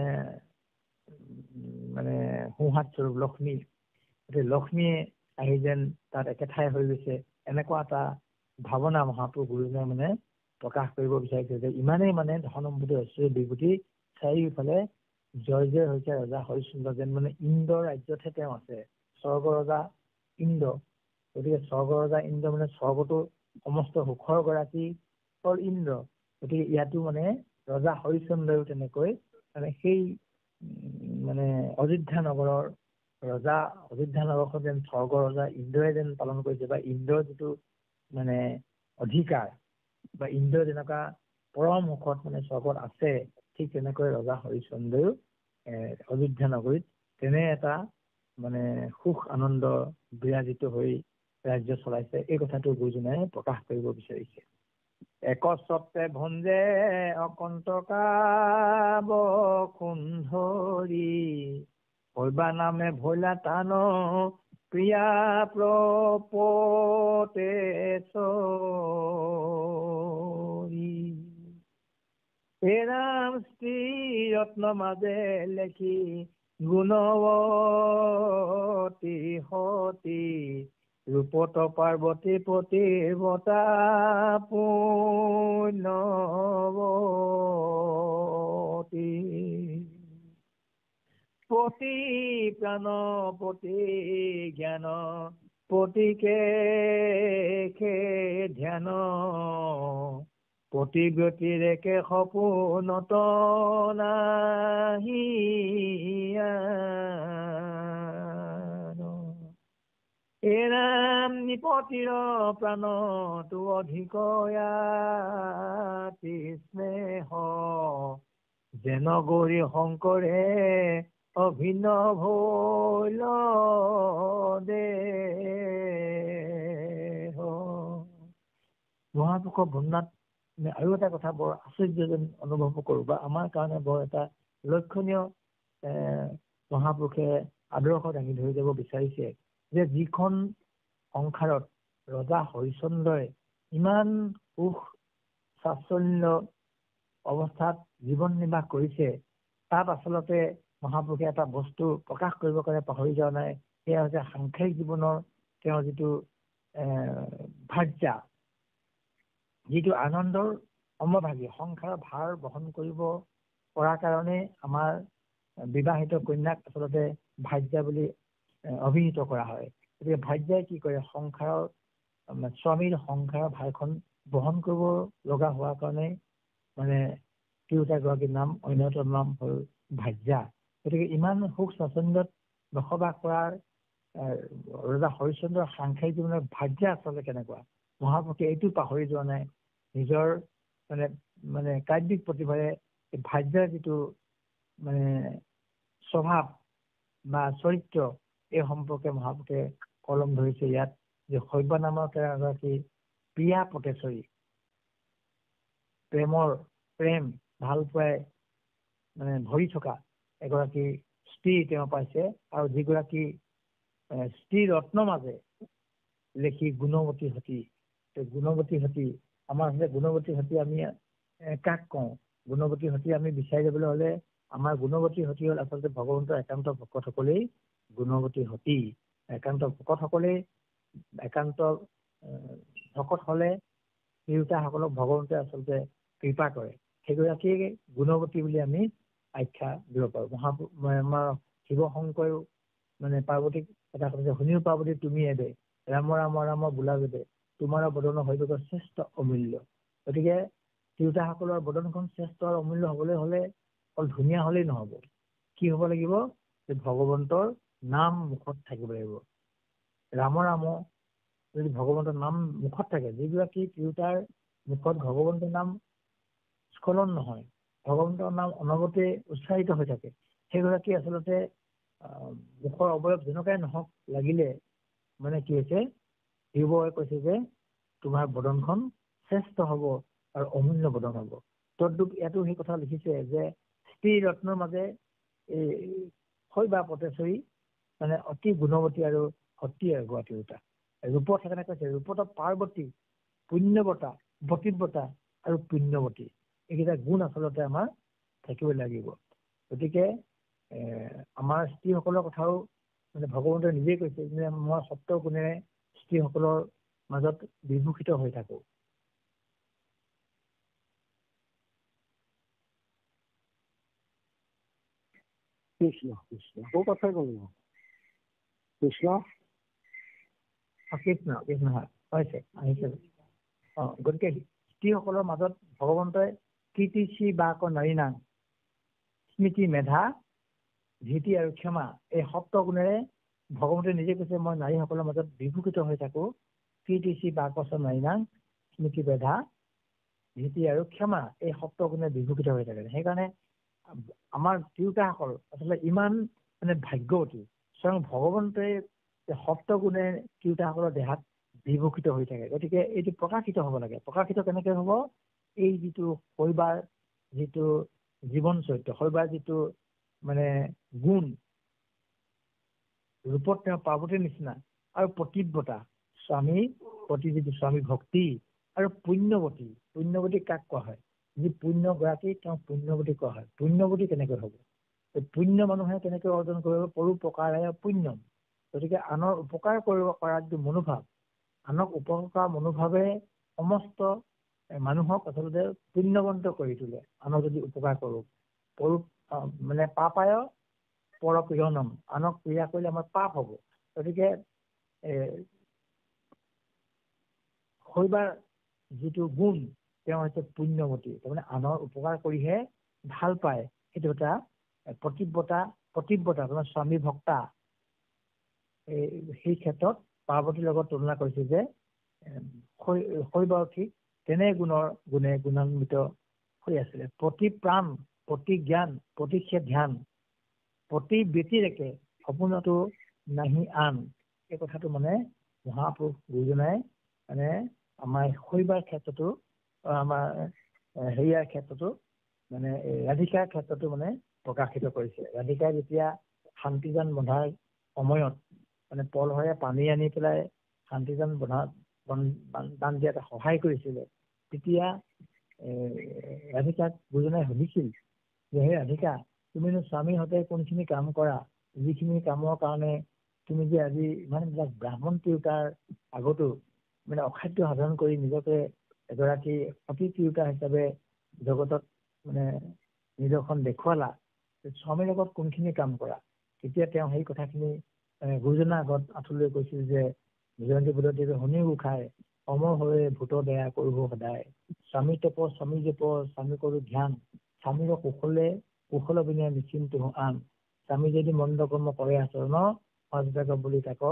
সোঁহাত স্বৰূপ লক্ষ্মী, গতিকে লক্ষ্মীয়ে আহি যেন তাত একেঠাই হৈ গৈছে, এনেকুৱা এটা ভাৱনা মহাপুৰুষ গুৰুজনে মানে প্ৰকাশ কৰিব বিচাৰিছে যে ইমানেই মানে ধন সম্পত্তি ঐশ্বৰ্য বিভূতি চাৰিওফালে জয় জয় হৈছে ৰজা হৰিশ্চন্দ্ৰ, যেন মানে ইন্দ্ৰ ৰাজ্যতহে তেওঁ আছে। স্বৰ্গ ৰজা ইন্দ্ৰ, গতিকে স্বৰ্গ ৰজা ইন্দ্ৰ মানে স্বৰ্গতো সমস্ত সুখৰ গৰাকী হ'ল ইন্দ্ৰ। গতিকে ইয়াতো মানে ৰজা হৰিশ্চন্দ্ৰও তেনেকৈ মানে সেই মানে অযোধ্যা নগৰৰ ৰজা অযোধ্যা নগৰখন যেন স্বৰ্গৰ ৰজা ইন্দ্ৰই যেন পালন কৰিছে, বা ইন্দ্ৰৰ যিটো মানে অধিকাৰ বা ইন্দ্ৰ যেনেকুৱা পৰম সুখত মানে স্বৰ্গত আছে, ঠিক তেনেকৈ ৰজা হৰিশ্চন্দ্ৰও অযোধ্যা নগৰীত তেনে এটা মানে সুখ আনন্দ বিৰাজিত হৈ ৰাজ্য চলাইছে। এই কথাটো গুৰুজনাই প্ৰকাশ কৰিব বিচাৰিছে। একস্বত্বে ভঞ্জে অকন্তকাব সুন্ধৰী, হৈবা নামে ভৈলা টান প্ৰিয়া প্ৰপতেশ্বৰী। হে ৰাম শ্ৰী ৰত্ন মাজে লেখি গুণৱতী সতী, ৰূপত পাৰ্বতী প্ৰতিবতা পুণ্যৱতী। পতি প্ৰাণ পতি জ্ঞান পতিকে ধ্যান, প্ৰতিব্যতিৰেকে সপোনত নাহি। হে ৰাম নিপতিৰ প্ৰাণ তু অধিকয়াতি স্নেহ, যেন গৌৰী শংকৰে অভিনৱ দেহ। মহাপুৰুষৰ বৰ্ণনাত আৰু এটা কথা বৰ আশ্চৰ্য যেন অনুভৱ কৰো, বা আমাৰ কাৰণে বৰ এটা লক্ষণীয় মহাপুৰুষে আদৰ্শ দাঙি ধৰি যাব বিচাৰিছে, যে যিখন সংসাৰত ৰজা হৰিশ্চন্দ্ৰই ইমান সুখ স্বাচ্ছল্য অৱস্থাত জীৱন নিৰ্বাহ কৰিছে, তাত আচলতে মহাপুৰুষে এটা বস্তু প্ৰকাশ কৰিবৰ কাৰণে পাহৰি যোৱা নাই। সেয়া হৈছে সাংসাৰিক জীৱনৰ তেওঁৰ যিটো ভাৰ্যা, যিটো আনন্দৰ সমভাগী, সংসাৰৰ ভাৰ বহন কৰিব পৰা কাৰণে আমাৰ বিবাহিত কন্যাক আচলতে ভাৰ্যা বুলি অভিহিত কৰা হয়। গতিকে ভাৰ্যাই কি কৰে, সংসাৰৰ স্বামীৰ সংসাৰৰ ভাৰখন বহন কৰিব লগা হোৱাৰ কাৰণে মানে তিৰোতাগৰাকীৰ নাম অন্যতম নাম হ'ল ভাৰ্যা। গতিকে ইমান সুখ স্বাচ্ছন্দ্যত বসবাস কৰাৰ ৰজা হৰিশ্চন্দ্ৰৰ সাংসাৰিক জীৱনৰ ভাৰ্যা আচলতে কেনেকুৱা, মহাপুৰুষে এইটো পাহৰি যোৱা নাই। নিজৰ মানে কাব্যিক প্ৰতিভাৰে ভাৰ্যাৰ যিটো মানে স্বভাৱ বা চৰিত্ৰ, এই সম্পৰ্কে মহাপুৰুষে কলম ধৰিছে ইয়াত, যে শৈব্য নামৰ এগৰাকী প্ৰিয়া পটেশ্বৰী, প্ৰেম ভাল পাই মানে ভৰি থকা এগৰাকী স্ত্ৰী তেওঁ পাইছে, আৰু যিগৰাকী স্ত্ৰী ৰত্ন মাজে লেখি গুণৱতী সতী। গুণৱতী সতী আমাৰ হৈছে গুণৱতী সতী, আমি কাক কওঁ? গুণৱতী সতী আমি বিচাৰি যাবলৈ হলে আমাৰ গুণৱতী সতী হ'ল আচলতে ভগৱন্তৰ একান্ত ভকতসকলেই গুণৱতী সতী। একান্ত ভকতসকলেই একান্ত ভকত হলে তিৰোতাসকলক ভগৱন্তে আচলতে কৃপা কৰে, সেইগৰাকীয়ে গুণৱতী বুলি আমি আখ্যা দিব পাৰো। আমাৰ শিৱ শংকৰেও মানে পাৰ্বতীক এটা কথা, শুনিও পাৰ্বতী তুমি এবে, ৰাম ৰাম ৰাম বোলা বেদে, তোমাৰ বদন হৈ গ'ল শ্ৰেষ্ঠ অমূল্য। গতিকে তিৰোতাসকলৰ বদনখন শ্ৰেষ্ঠ আৰু অমূল্য হবলৈ হলে অকল ধুনীয়া হলেই নহব, কি হব লাগিব, যে ভগৱন্তৰ নাম মুখত থাকিব লাগিব। ৰাম যদি ভগৱন্তৰ নাম মুখত থাকে, যিগৰাকী তিৰোতাৰ মুখত ভগৱন্তৰ নাম স্খলন নহয়, ভগৱন্তৰ নাম অনবৰতে উচ্চাৰিত হৈ থাকে, সেইগৰাকী আচলতে মুখৰ অৱয়ব যেনেকুৱাই নহওক লাগিলে মানে কি হৈছে, শিৱই কৈছে যে তোমাৰ বদনখন শ্ৰেষ্ঠ হব আৰু অমূল্য বদন হব। তদ্ৰূপ ইয়াতো সেই কথা লিখিছে যে স্ত্ৰী ৰত্নৰ মাজে এই শৈবা পটেশ্বৰী মানে অতি গুণৱতী আৰু সতী এগৰাকী তিৰোতা। ৰূপত সেইকাৰণে কৈছে ৰূপত পাৰ্বতী, পুণ্যৱতা, পতিব্ৰতা আৰু পুণ্যৱতী, এইকেইটা গুণ আচলতে আমাৰ থাকিব লাগিব। গতিকে আমাৰ স্ত্ৰীসকলৰ কথাও মানে ভগৱন্তই নিজেই কৈছে যে মই সপ্ত গুণেৰে স্ত্ৰীসকলৰ মাজত বিভূষিত হৈ থাকো। কৃষ্ণ কৃষ্ণ আকৌ কথাই ক'লো কৃষ্ণ কৃষ্ণ কৃষ্ণ হৈছে আহিছে। গতিকে স্ত্ৰীসকলৰ মাজত ভগৱন্তই কীৰ্তিশ্ৰী বা আকৌ নাৰী নাম, স্মৃতি, মেধা, ধীতি আৰু ক্ষমা, এই সপ্ত গুণেৰে ভগৱন্তই নিজে কৈছে মই নাৰীসকলৰ মাজত বিভূষিত হৈ থাকো কীৰ্তিচি বাকচ নাৰীনা স্মৃতি বেধা ভীতি আৰু ক্ষমা এই সপ্তগুণে বিভূষিত হৈ থাকে। সেইকাৰণে আমাৰ তিৰোতাসকল আচলতে ইমান মানে ভাগ্যৱতী, স্বয়ং ভগৱন্তই সপ্তগুণে তিৰোতাসকলৰ দেহাত বিভূষিত হৈ থাকে। গতিকে এইটো প্ৰকাশিত হ'ব লাগে। প্ৰকাশিত কেনেকে হ'ব? এই যিটো শৈবাৰ যিটো জীৱন চৰিত্ৰ, শৈবাৰ যিটো মানে গুণ, ৰূপত তেওঁ পাৰ্বতীৰ নিচিনা, আৰু প্ৰতিব্ৰতা, স্বামীৰ প্ৰতি যিটো স্বামী ভক্তি, আৰু পুণ্যৱতী। পুণ্যৱতী কাক কোৱা হয়? যি পুণ্য গৰাকী তেওঁ পুণ্যৱতী কোৱা হয়। পুণ্যৱতী কেনেকৈ হ'ব? পুণ্য মানুহে কেনেকৈ অৰ্জন কৰিব? পৰোপকাৰে পুণ্যম। গতিকে আনৰ উপকাৰ কৰিব পৰা যিটো মনোভাৱ, আনক উপকাৰ কৰা মনোভাৱে সমস্ত মানুহক আচলতে পুণ্যৱন্ত কৰি তোলে। আনক যদি উপকাৰ কৰোঁ, মানে পাপায় পৰপীড়নম, আনক ক্ৰিয়া কৰিলে আমাৰ পাপ হ'ব। গতিকে শৈবাৰ যিটো গুণ তেওঁ হৈছে পুণ্যৱতী, তাৰমানে আনৰ উপকাৰ কৰিহে ভাল পায়। সেইটো এটা প্ৰতিব্ৰতা তোমাৰ স্বামী ভক্তা। সেই ক্ষেত্ৰত পাৰ্বতীৰ লগত তুলনা কৰিছে যে শৈবাৰ ঠিক তেনে গুণে গুণান্বিত হৈ আছিলে। প্ৰতি প্ৰাণ, প্ৰতি জ্ঞান, প্ৰতিক্ষে ধ্যান, প্ৰতি ব্যতিৰেকে সপোনতো নাহি আন। এই কথাটো মানে মহাপুৰুষ গুৰুজনাই মানে আমাৰ শৈবাৰ ক্ষেত্ৰতো, আমাৰ হেৰিয়াৰ ক্ষেত্ৰতো, মানে ৰাধিকাৰ ক্ষেত্ৰতো মানে প্ৰকাশিত কৰিছে। ৰাধিকাই যেতিয়া শান্তিজান বন্ধাৰ সময়ত মানে পলহৰে পানী আনি পেলাই শান্তিজান বান দিয়াত সহায় কৰিছিলে, তেতিয়া ৰাধিকাক গুৰুজনাই সুধিছিল যে হে ৰাধিকা, তুমিনো স্বামীৰ হতে কোনখিনি কাম কৰা, যিখিনি কামৰ কাৰণে তুমি যে আজি ইমানবিলাক ব্ৰাহ্মণ তিৰোতাৰ আগতো মানে অখাদ্য সাধন কৰি নিজকে এগৰাকী সতী তিৰোতা হিচাপে জগতত মানে নিদৰ্শন দেখুৱালা, স্বামীৰ লগত কোনখিনি কাম কৰা? তেতিয়া তেওঁ সেই কথাখিনি গুৰুজনাৰ আগত আঁঠুলৈ কৈছিল যে জয়ন্তী বুধদেৱে শুনি উখায়, অমৰ হৈ ভূত দয়া কৰিব সদায়, স্বামী তপ স্বামী জপ স্বামী কৰো ধ্যান, স্বামীৰ কুশল বিনে নিশ্চিন্ত আন, স্বামী যদি মন্দ কৰ্ম কৰে আচৰণ, সহজ বুলি তাক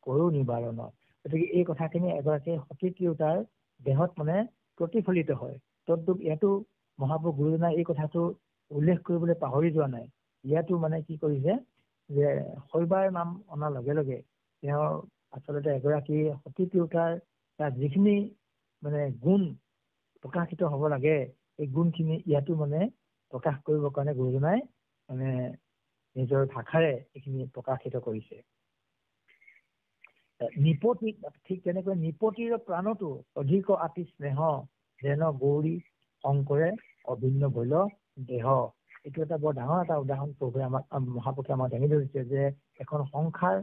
কৰো নিবাৰণ। গতিকে এই কথাখিনি এগৰাকী সতী তিৰোতাৰ দেহত মানে প্ৰতিফলিত হয়। তদ্ৰূপ ইয়াতো মহাপুৰুষ গুৰুজনাই এই কথাটো উল্লেখ কৰিবলৈ পাহৰি যোৱা নাই। ইয়াতো মানে কি কৰিছে যে শৈবাৰ নাম অনাৰ লগে লগে তেওঁৰ আচলতে এগৰাকী সতী তিৰোতাৰ তাত যিখিনি মানে গুণ প্ৰকাশিত হ'ব লাগে, এই গুণখিনি ইয়াতো মানে প্ৰকাশ কৰিবৰ কাৰণে গুৰুজনাই মানে নিজৰ ভাষাৰে এইখিনি প্ৰকাশিত কৰিছে। নিপতি, ঠিক তেনেকৈ নিপতিৰ প্ৰাণতো অধিক আতি স্নেহ, যেন গৌৰী শংকৰে অভিন্ন ভৈল দেহ। এইটো এটা বৰ ডাঙৰ এটা উদাহৰণ প্ৰভুৱে আমাক মহাপুৰুষে আমাক দাঙি ধৰিছে যে এখন সংসাৰ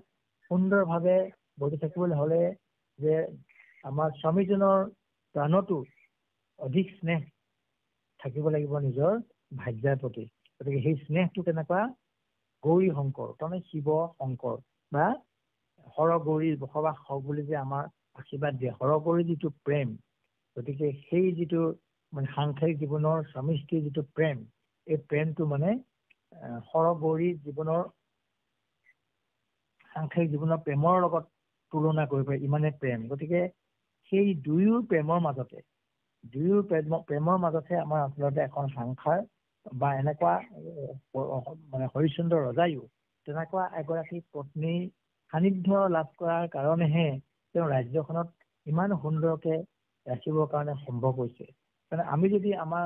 সুন্দৰভাৱে বহি থাকিবলৈ হ'লে যে আমাৰ স্বামীজনৰ প্ৰাণতো অধিক স্নেহ থাকিব লাগিব নিজৰ ভাৰ্যাৰ প্ৰতি। গতিকে সেই স্নেহটো কেনেকুৱা? গৌৰী শংকৰ, তাৰমানে শিৱ শংকৰ বা হৰগৌৰীৰ বসবাস হওক বুলি যে আমাৰ আশীৰ্বাদ দিয়ে, হৰগৌৰীৰ যিটো প্ৰেম, গতিকে সেই যিটো মানে সাংসাৰিক জীৱনৰ স্বামী স্ত্ৰীৰ যিটো প্ৰেম, এই প্ৰেমটো মানে হৰগৌৰীৰ জীৱনৰ সাংসাৰিক জীৱনৰ প্ৰেমৰ লগত তুলনা কৰিব পাৰি, ইমানে প্ৰেম। গতিকে সেই দুয়ো প্ৰেমৰ মাজতহে আমাৰ আচলতে এখন সংসাৰ বা এনেকুৱা মানে হৰিশ্চন্দ্ৰ ৰজাইও তেনেকুৱা এগৰাকী পত্নীৰ সান্নিধ্য লাভ কৰাৰ কাৰণেহে তেওঁ ৰাজ্যখনত ইমান সুন্দৰকে ৰাখিবৰ কাৰণে সম্ভৱ হৈছে। মানে আমি যদি আমাৰ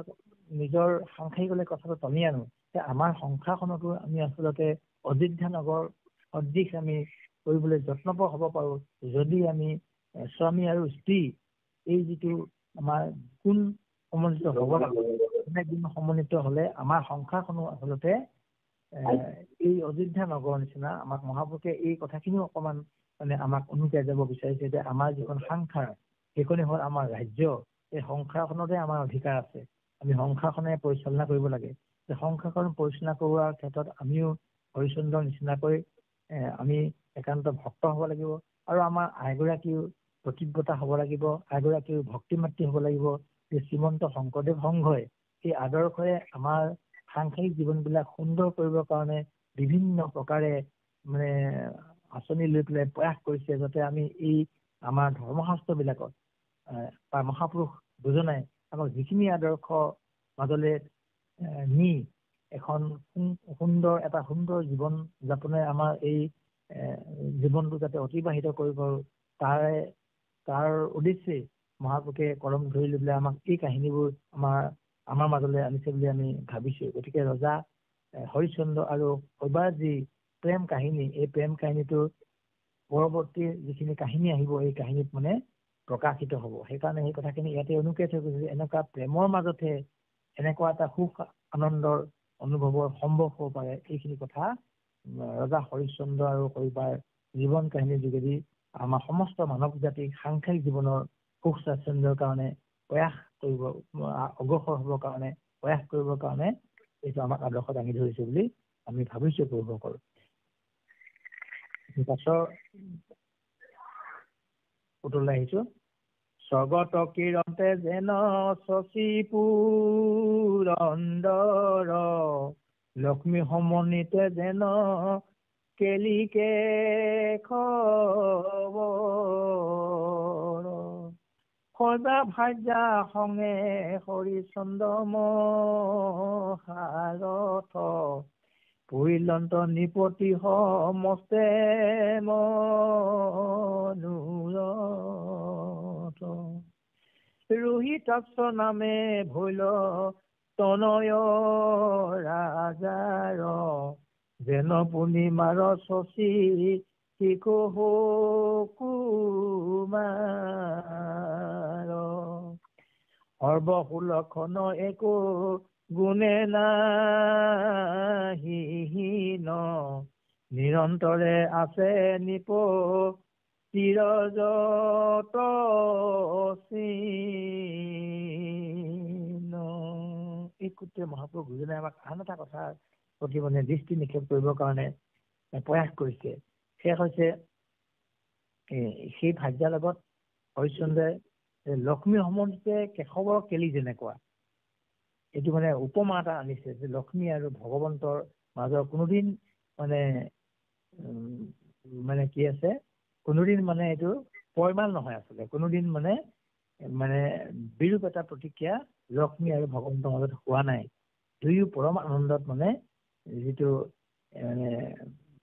নিজৰ সাংসাৰিকলৈ কথাটো টানি আনো, আমাৰ সংসাৰখনতো আমি আচলতে অযোধ্যা নগৰ সদৃশ আমি কৰিবলৈ যত্নপৰ হ'ব পাৰো, যদি আমি স্বামী আৰু স্ত্ৰী এই যিটো আমাৰ গুণ সমন্বিত হ'ব লাগে, গুণ সমন্বিত হ'লে আমাৰ সংসাৰখনো আচলতে এই অযোধ্যা নগৰৰ নিচিনা। আমাক মহাপুৰুষে এই কথাখিনিও অকমান মানে আমাক অনুজ্ঞা যাব বিচাৰিছে যে আমাৰ যিখন সংসাৰ সেইখনে হ'ল আমাৰ ৰাজ্য, এই সংসাৰখনতে আমাৰ অধিকাৰ আছে। আমি সংসাৰখনে পৰিচালনা কৰিব লাগে। সংসাৰখন পৰিচালনা কৰোৱাৰ ক্ষেত্ৰত আমিও হৰিশ্চন্দ্ৰৰ নিচিনাকৈ আমি একান্ত ভক্ত হ'ব লাগিব, আৰু আমাৰ আইগৰাকীও প্ৰতিব্ৰতা হ'ব লাগিব, আইগৰাকীও ভক্তি মাতৃ হ'ব লাগিব। যে শ্ৰীমন্ত শংকৰদেৱ সংঘই সেই আদৰ্শৰে আমাৰ সাংসাৰিক জীৱনবিলাক সুন্দৰ কৰিবৰ কাৰণে বিভিন্ন প্ৰকাৰে মানে আঁচনি লৈ পেলাই প্ৰয়াস কৰিছে যাতে আমি এই আমাৰ ধৰ্মশাস্ত্ৰবিলাকত বা মহাপুৰুষ দুজনাই আমাক যিখিনি আদৰ্শ মাজলৈ নি এখন সুন্দৰ জীৱন যাপনে আমাৰ এই জীৱনটো যাতে অতিবাহিত কৰিব তাৰ উদ্দেশ্যে মহাপুৰুষে কলম ধৰি লৈ পেলাই আমাক এই কাহিনীবোৰ আমাৰ মাজলৈ আনিছে বুলি আমি ভাবিছো। গতিকে ৰজা হৰিশ্চন্দ্ৰ আৰু শৈবাৰ যি প্ৰেম কাহিনী, এই প্ৰেম কাহিনীটোৰ পৰৱৰ্তী যিখিনি কাহিনী আহিব এই কাহিনীত মানে প্ৰকাশিত হ'ব। সেইকাৰণে সেই কথাখিনি ইয়াতে অনুকৃত হৈ গৈছে যে এনেকুৱা প্ৰেমৰ মাজতহে এনেকুৱা এটা সুখ আনন্দৰ অনুভৱৰ সম্ভৱ হ'ব পাৰে। এইখিনি কথা ৰজা হৰিশ্চন্দ্ৰ আৰু শৈবাৰ জীৱন কাহিনীৰ যোগেদি আমাৰ সমস্ত মানৱ জাতিক সাংসাৰিক জীৱনৰ সুখ স্বাচ্ছন্দ্যৰ কাৰণে প্ৰয়াস কৰিব, অগ্ৰসৰ হ'বৰ কাৰণে প্ৰয়াস কৰিবৰ কাৰণে এইটো আমাক আদৰ্শ দাঙি ধৰিছে বুলি আমি ভাবিছো পূৰ্বসকল। পাছৰ উত্তৰলৈ আহিছো। স্বৰ্গত কিৰণতে যেন শশী পুৰন্দৰ, লক্ষ্মী সমন্বিতে যেন কেলিকে খবৰ, শৈবা ভাৰ্যা সংগে হৰিচন্দ্ৰ মহাৰথ, পৰিলন্ত নিপতি সমস্তে মনোৰথ, ৰোহিতাক্ষ নামে ভৈল তনয় ৰাজাৰ, যেন পূৰ্ণিমাৰ শশী কুমাৰ, সৰ্বসুলক্ষণ একো গুণে নাহিহীন, নিৰন্তৰে আছে নিপ চিৰযত চিন। এই কুটে মহাপুৰুষ গুৰুজনাই আমাক আন এটা কথাৰ প্ৰতি মানে দৃষ্টি নিক্ষেপ কৰিবৰ কাৰণে প্ৰয়াস কৰিছে। সেয়া হৈছে সেই ভাৰ্যাৰ লগত হৰিশ্চন্দ্ৰই লক্ষ্মী সমন্বিতে কেশৱৰ কেলি যেনেকুৱা, এইটো মানে উপমা এটা আনিছে যে লক্ষ্মী আৰু ভগৱন্তৰ মাজৰ কোনোদিন মানে কি আছে, কোনোদিন মানে এইটো পৰিমাণ নহয় আচলতে, কোনোদিন মানে বিৰূপ এটা প্ৰতিক্ৰিয়া লক্ষ্মী আৰু ভগৱন্তৰ মাজত হোৱা নাই। দুয়ো পৰম আনন্দত মানে যিটো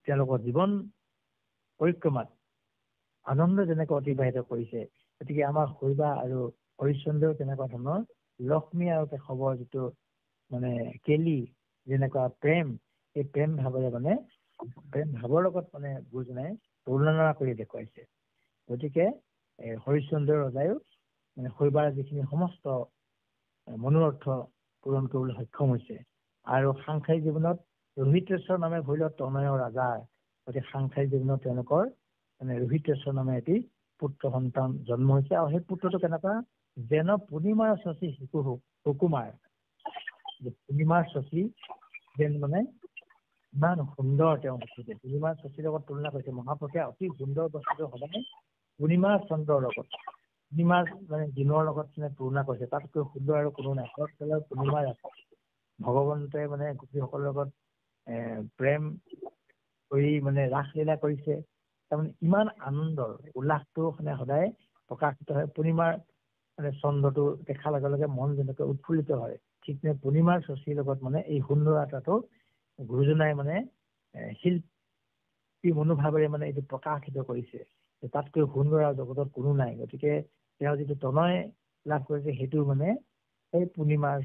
তেওঁলোকৰ জীৱন পৰিক্ৰমাত আনন্দ যেনেকৈ অতিবাহিত কৰিছে, গতিকে আমাৰ শৈবা আৰু হৰিশ্চন্দ্ৰও তেনেকুৱা ধৰণৰ লক্ষ্মী আৰু কেশৱৰ যিটো মানে কেলি যেনেকুৱা প্ৰেম, এই প্ৰেম ভাৱৰ লগত মানে গুৰুজনাই তুলনা কৰি দেখুৱাইছে। গতিকে হৰিশ্চন্দ্ৰ ৰজায়ো মানে শৈবাৰ যিখিনি সমস্ত মনোৰথ পূৰণ কৰিবলৈ সক্ষম হৈছে। আৰু সাংসাৰিক জীৱনত ৰোহিতেশ্বৰ নামে ভৈল তনয় ৰাজাৰ, গতিকে সাংসাৰিক জীৱনত তেওঁলোকৰ মানে ৰোহিতেশ্বৰ নামে এটি পুত্ৰ সন্তান জন্ম হৈছে। আৰু সেই পুত্ৰটো কেনেকুৱা, যেন পূৰ্ণিমাৰ শশী সুকুমাৰ, পূৰ্ণিমাৰ শশী যেন মানে ইমান সুন্দৰ তেওঁ হৈছে। পূৰ্ণিমাৰ শশীৰ লগত তুলনা কৰিছে মহাপুৰুষে। অতি সুন্দৰ বস্তুটো সদায় পূৰ্ণিমাৰ চন্দ্ৰৰ লগত, পূৰ্ণিমাৰ মানে দিনৰ লগত তুলনা কৰিছে। তাতকৈ সুন্দৰ আৰু কোনো নাই। পূৰ্ণিমাৰ ভগৱন্তে মানে গোপীসকলৰ লগত প্ৰেম কৰি মানে ৰাসলীলা কৰিছে। তাৰমানে ইমান আনন্দৰ উল্লাসটো মানে সদায় প্ৰকাশিত হয়। পূৰ্ণিমাৰ মানে চন্দ্ৰটো দেখাৰ লগে লগে মন যেনেকৈ উৎফুল্লিত হয়, ঠিক তেনে পূৰ্ণিমাৰ শশীৰ লগত মানে এই সুন্দৰতাটো গুৰুজনাই মানে শিল্পী মনোভাৱেৰে মানে এইটো প্ৰকাশিত কৰিছে। তাতকৈ সুন্দৰ আৰু জগতত কোনো নাই। গতিকে তেওঁ যিটো তনয় লাভ কৰিছে সেইটো মানে এই পূৰ্ণিমাৰ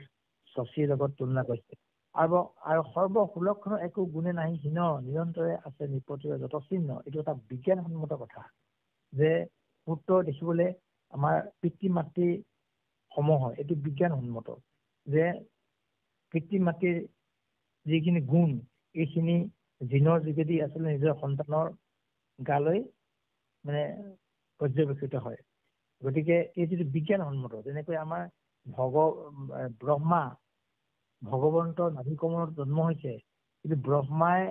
শশীৰ লগত তুলনা কৰিছে। আৰু সৰ্বসুলক্ষণ একো গুণে নাহি হীন, নিৰন্তৰে আছে নিপতিৰ যত চিহ্ন। এইটো এটা বিজ্ঞানসন্মত কথা যে পুত্ৰ দেখিবলৈ আমাৰ পিতৃ মাতৃ সম হয়। এইটো বিজ্ঞানসন্মত যে পিতৃ মাতৃৰ যিখিনি গুণ, এইখিনি জিনৰ যোগেদি আচলতে নিজৰ সন্তানৰ গালৈ মানে পৰ্যবেক্ষিত হয়। গতিকে এই যিটো বিজ্ঞানসন্মত, যেনেকৈ আমাৰ ব্ৰহ্মা ভগৱন্তৰ নাভিকমলত জন্ম হৈছে, কিন্তু ব্ৰহ্মাই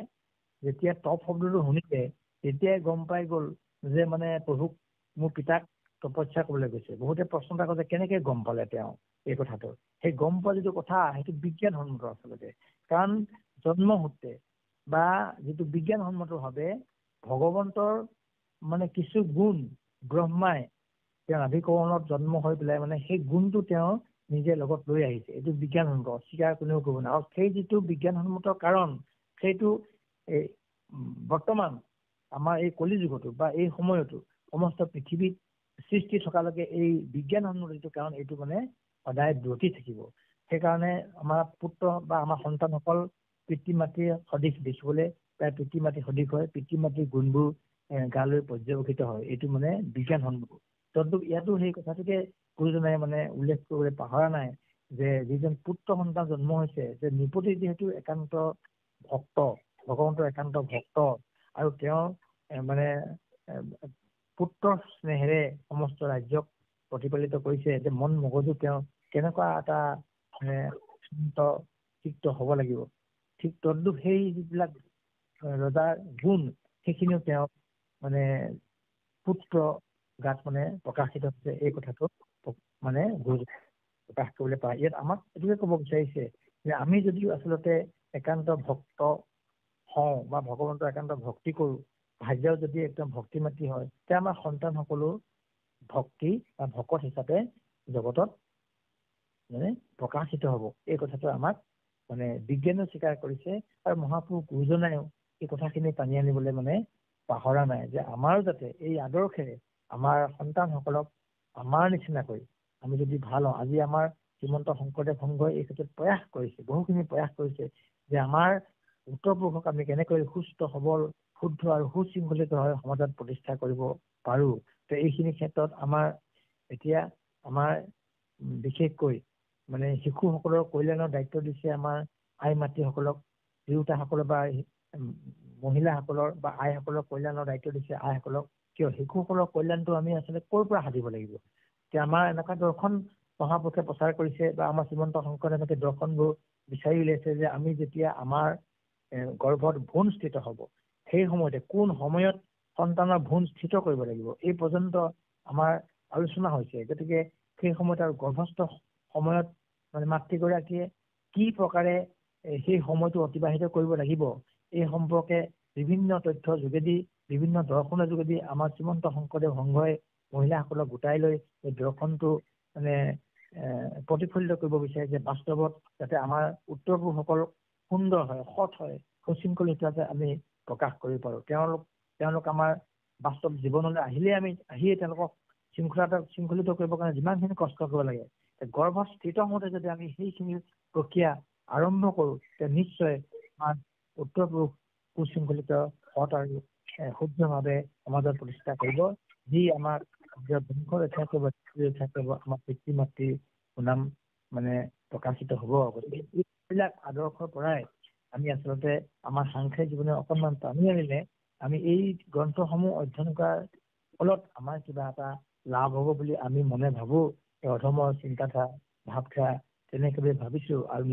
যেতিয়া তপ শব্দটো শুনিছে তেতিয়াই গম পাই গ'ল যে মানে প্ৰভুক মোৰ পিতাক তপস্যা কৰিবলৈ গৈছে। বহুতে প্ৰশ্ন এটা কৰে কেনেকে গম পালে তেওঁ এই কথাটো। সেই গম পোৱা যিটো কথা সেইটো বিজ্ঞানসন্মত আচলতে। কাৰণ জন্ম সূত্ৰে বা যিটো বিজ্ঞানসন্মত ভাৱে ভগৱন্তৰ মানে কিছু গুণ ব্ৰহ্মাই তেওঁ আধিকৰণত জন্ম হৈ পেলাই মানে সেই গুণটো তেওঁ নিজে লগত লৈ আহিছে। এইটো বিজ্ঞানসন্মত, অস্বীকাৰ কোনেও কৰিব নোৱাৰে। আৰু সেই যিটো বিজ্ঞানসন্মত কাৰণ সেইটো বৰ্তমান আমাৰ এই কলিযুগতো বা এই সময়তো সমস্ত পৃথিৱীত সৃষ্টি থকালৈকে এই বিজ্ঞানসন্মত যিটো কাৰণ এইটো মানে সদায় ব্ৰতি থাকিব। সেইকাৰণে আমাৰ পুত্ৰ বা আমাৰ সন্তানসকল পিতৃ মাতৃৰ সদৃশ দেখিবলৈ প্ৰায় পিতৃ মাতৃ সদৃশ হয়, পিতৃ মাতৃৰ গুণবোৰ গালৈ পৰ্যবেক্ষিত হয়। এইটো মানে বিজ্ঞানসন্মত। তদ্ৰূপ ইয়াতো সেই কথাটোকে গুৰুজনাই মানে উল্লেখ কৰিবলৈ পাহৰা নাই যে যিজন পুত্ৰ সন্তান জন্ম হৈছে যে নৃপতি যিহেতু একান্ত ভক্ত, ভগৱন্তৰ একান্ত ভক্ত, আৰু তেওঁ মানে পুত্ৰৰ স্নেহেৰে সমস্ত ৰাজ্যক প্ৰতিপালিত কৰিছে। যে মন মগজু তেওঁ কেনেকুৱা এটা মানে চিত্ত হ'ব লাগিব। ঠিক তদ্ৰূপ সেই যিবিলাক ৰজাৰ গুণ সেইখিনিও তেওঁ মানে পুত্ৰ গাত মানে প্ৰকাশিত হৈছে। এই কথাটো মানে প্ৰকাশ কৰিবলৈ পায়। ইয়াত আমাক এইটোকে ক'ব বিচাৰিছে যে আমি যদিও আচলতে একান্ত ভক্ত হওঁ বা ভগৱন্তৰ একান্ত ভক্তি কৰোঁ, ভাৰ্যাও যদি একদম ভক্তি মাতৃ হয়, তেতিয়া আমাৰ সন্তান সকলো ভক্তি বা ভকত হিচাপে জগতত মানে প্ৰকাশিত হ'ব। এই কথাটো আমাক মানে বিজ্ঞানেও স্বীকাৰ কৰিছে আৰু মহাপুৰুষ গুৰুজনাইও এই কথাখিনি টানি আনিবলৈ মানে পাহৰা নাই যে আমাৰো যাতে এই আদৰ্শেৰে আমাৰ সন্তানসকলক আমাৰ নিচিনাকৈ আমি যদি ভাল হওঁ। আজি আমাৰ শ্ৰীমন্ত শংকৰদেৱ সংঘই এই ক্ষেত্ৰত প্ৰয়াস কৰিছে, বহুখিনি প্ৰয়াস কৰিছে যে আমাৰ উত্তৰ পুৰুষক আমি কেনেকৈ সুস্থ সবল শুদ্ধ আৰু সুশৃংখলিত হৈ সমাজত প্ৰতিষ্ঠা কৰিব পাৰোঁ। তো এইখিনি ক্ষেত্ৰত আমাৰ এতিয়া আমাৰ বিশেষকৈ মানে শিশুসকলৰ কল্যাণৰ দায়িত্ব দিছে আমাৰ আই মাতৃসকলক, দেউতাসকলৰ বা মহিলাসকলৰ বা আইসকলৰ কল্যাণৰ দায়িত্ব দিছে আইসকলক। কিয় শিশুসকলৰ কল্যাণটো আমি আচলতে ক'ৰ পৰা সাধিব লাগিব। এতিয়া আমাৰ এনেকুৱা দৰ্শন মহাপুৰুষে প্ৰচাৰ কৰিছে বা আমাৰ শ্ৰীমন্ত শংকৰদেৱে এনেকৈ দৰ্শনবোৰ বিচাৰি উলিয়াইছে যে আমি যেতিয়া আমাৰ গৰ্ভত ভ্ৰূণ স্থিত হ'ব, সেই সময়তে কোন সময়ত সন্তানৰ ভ্ৰূণ স্থিত কৰিব লাগিব এই পৰ্যন্ত আমাৰ আলোচনা হৈছে। গতিকে সেই সময়ত আৰু গৰ্ভস্থ সময়ত মানে মাতৃগৰাকীয়ে কি প্ৰকাৰে সেই সময়টো অতিবাহিত কৰিব লাগিব এই সম্পৰ্কে বিভিন্ন তথ্যৰ যোগেদি বিভিন্ন দৰ্শনৰ যোগেদি আমাৰ শ্ৰীমন্ত শংকৰদেৱ সংঘই মহিলাসকলক গোটাই লৈ এই দৰ্শনটো মানে প্ৰতিফলিত কৰিব বিচাৰে যে বাস্তৱত যাতে আমাৰ উত্তৰ পুৰুষসকল সুন্দৰ হয়, সৎ হয়, সুশৃংখলিত হিচাপে আমি প্ৰকাশ কৰিব পাৰোঁ। তেওঁলোক আমাৰ বাস্তৱ জীৱনলৈ আহিয়ে তেওঁলোকক শৃংখলিত কৰিবৰ কাৰণে যিমানখিনি কষ্ট কৰিব লাগে, গৰ্ভস্থিত হওঁতে যদি আমি সেইখিনি প্ৰক্ৰিয়া আৰম্ভ কৰোঁ তেতিয়া নিশ্চয় আমাৰ উত্তৰ পুৰুষ সুশৃংখলিত সৎ আৰু শুদ্ধভাৱে সমাজত প্ৰতিষ্ঠা কৰিব, যি আমাৰ বংশ ৰক্ষা কৰিব, আমাৰ পিতৃ মাতৃৰ সুনাম মানে প্ৰকাশিত হ'ব। গতিকে এইবিলাক আদৰ্শৰ পৰাই আমি আচলতে আমাৰ সাংসাৰিক জীৱনে অকণমান টানি আনিলে আমি এই গ্ৰন্থসমূহ অধ্যয়ন কৰাৰ ফলত আমাৰ কিবা এটা লাভ হ'ব বুলি আমি মনে ভাবোঁ। অধমৰ চিন্তাধাৰা ভাৱধাৰা তেনেকৈ ভাবিছোঁ। আৰু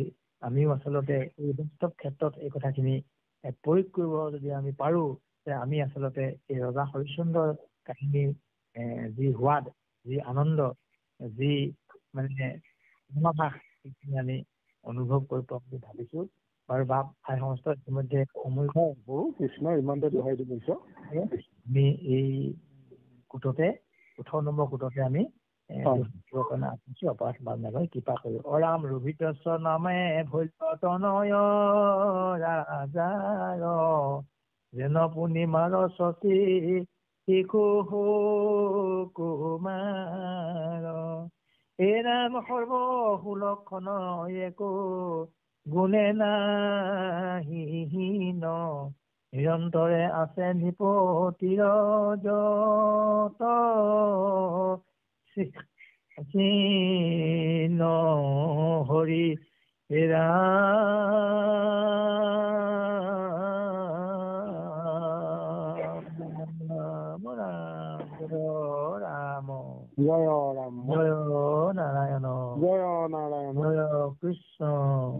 আমিও আচলতে এই বাস্তৱ ক্ষেত্ৰত এই কথাখিনি প্ৰয়োগ কৰিব যদি আমি পাৰোঁ, যে আমি আচলতে এই ৰজা হৰিশ্চন্দ্ৰৰ কাহিনীৰ যি সোৱাদ, যি আনন্দ, যি মানে মনোভাস সেইখিনি আমি অনুভৱ কৰিব বুলি ভাবিছোঁ। বাৰু বাপ আই সংস্থা ইতিমধ্যে সময় কৃষ্ণ ইমানতে দোহাই দিব। আমি এই গোটতে 18 নম্বৰ গোটতে আমি অপৰাধ বান্ধৱ কৃপা কৰি অৰাম ৰোহিত নামে ভৈলতনয় ৰাজাৰ যেন পূৰ্ণিমাৰ চচি শিশু কুমাৰ এই নাম সৰ্ব সুলক্ষণ একো গুণে নাহিহীন নিৰন্তৰে আছে নৃপতিৰ যত চিন হৰি ৰাম জয় ৰাম, জয় নাৰায়ণ, জয় নাৰায়ণ, জয় কৃষ্ণ,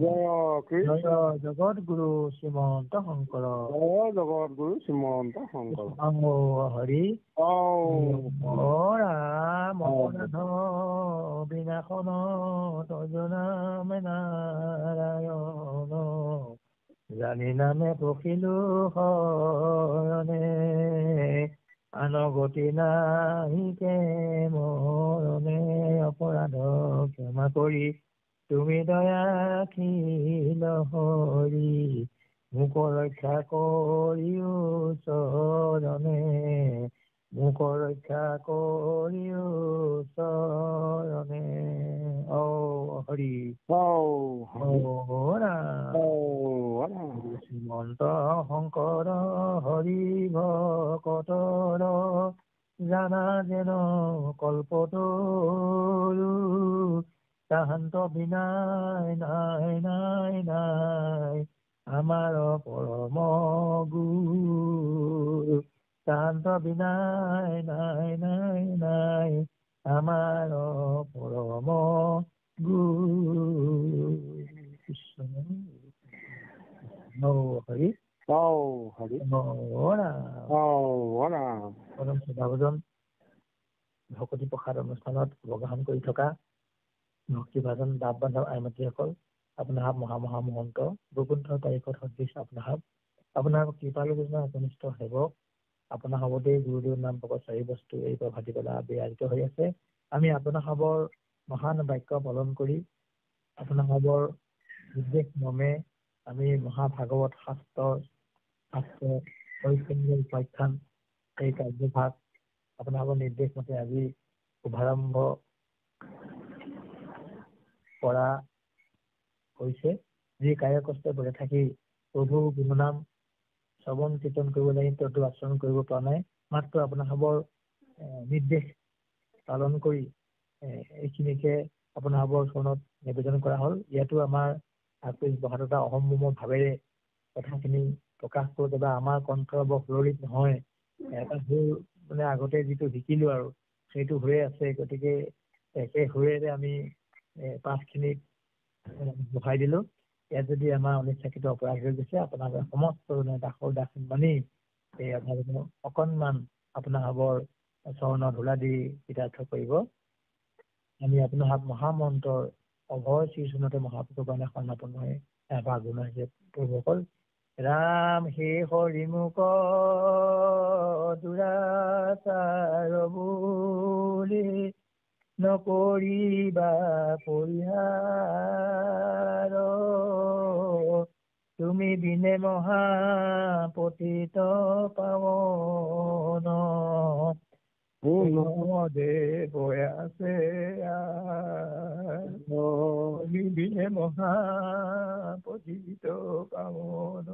জয় কৃষ্ণ, জয় জগত গুৰু শ্ৰীমন্ত শংকৰ, জয় জগত গুৰু শ্ৰীমন্ত শংকৰ, হৰি ৰাম বিনাশন তজনাম নাৰায়ণ জানি নামে পখিলো শৰণে আনগতি নাহিকে মৰণে অপৰাধ ক্ষমা কৰি তুমি দয়াশীল হৰি মোক ৰক্ষা কৰিও চৰণে মোক ৰক্ষা কৰিও চৰণে ও হৰি শ্ৰীমন্ত শংকৰ হৰি ভকতৰ জানা যেন কল্পতৰু তাহান্ত বিনাই নাই নাই নাই আমাৰ পৰম গুৰু তাহান্ত বিনাই নাই নাই নাই আমাৰ পৰম গুৰু কৃষ্ণ হৰি হৰি পৰম শ্ৰদ্ধাভাজন ভকতি প্ৰসাদ অনুষ্ঠানত অৱগাহন কৰি থকা ভক্তিভাজন দাব বান্ধৱ আইমাতৃসকল আপোনাৰ মহামহন্ত বৈকুণ্ঠ তাৰিখত সদৃশ আপোনাৰ কৃপালু যোজনা একনিষ্ঠ সেৱক আপোনাৰ সবতে গুৰুদেৱ নাম প্ৰকট চাৰি বস্তু এই ভাটি পেলা বিৰাজিত হৈ আছে। আমি আপোনাৰ সবৰ মহান বাক্য পালন কৰি আপোনাৰ সবৰ নিৰ্দেশ মৰ্মে আমি মহাভাগৱত শাস্ত্ৰ উপাখ্যান এই কাৰ্যভাগ আপোনাৰ নিৰ্দেশ মতে আজি শুভাৰম্ভ কৰা হৈছে। যি কায় কষ্টে বলে থাকি প্ৰভু গুণনাম শ্ৰৱণ কীৰ্তন কৰিব লাগে ততো আচৰণ কৰিব পৰা নাই। মাত্ৰ আপোনাৰ সবৰ নিৰ্দেশ পালন কৰি এইখিনিকে আপোনাৰ সবৰ চৰণত নিবেদন কৰা হ'ল। ইয়াতো আমাৰ বহাদতা অসম্ভৱ ভাৱেৰে কথাখিনি প্ৰকাশ কৰোঁতে বা আমাৰ কণ্ঠ বৰ সুললিত নহয়, এটা সুৰ মানে আগতে যিটো শিকিলো আৰু সেইটো হৈয়ে আছে। গতিকে সেই সুৰেৰে আমি পাঠখিনিত বহাই দিলো। ইয়াত যদি আমাৰ অনিচ্ছাকৃত অপৰাধ হৈ গৈছে আপোনালোকে সমস্ত দাসৰ দাস মানি এই আপোনালোকে অকণমান আপোনাৰ সবৰ চৰণৰ ধূলা দি কৃতাৰ্থ কৰিব। আমি আপোনাৰ মহামন্ত্ৰৰ অভয় শ্ৰীচৰণতে মহাপুৰুষৰ কাৰণে সন্মাপন হৈ এভাগ গুণ হৈছে প্ৰভুসকল। ৰাম হে হৰি মুক দুৰাচাৰ বুলি নকৰিবা পৰিহাৰ তুমি বিনে মহা পতিত পাৱন দেৱ আছে বিনে মহা পতিত পাৱন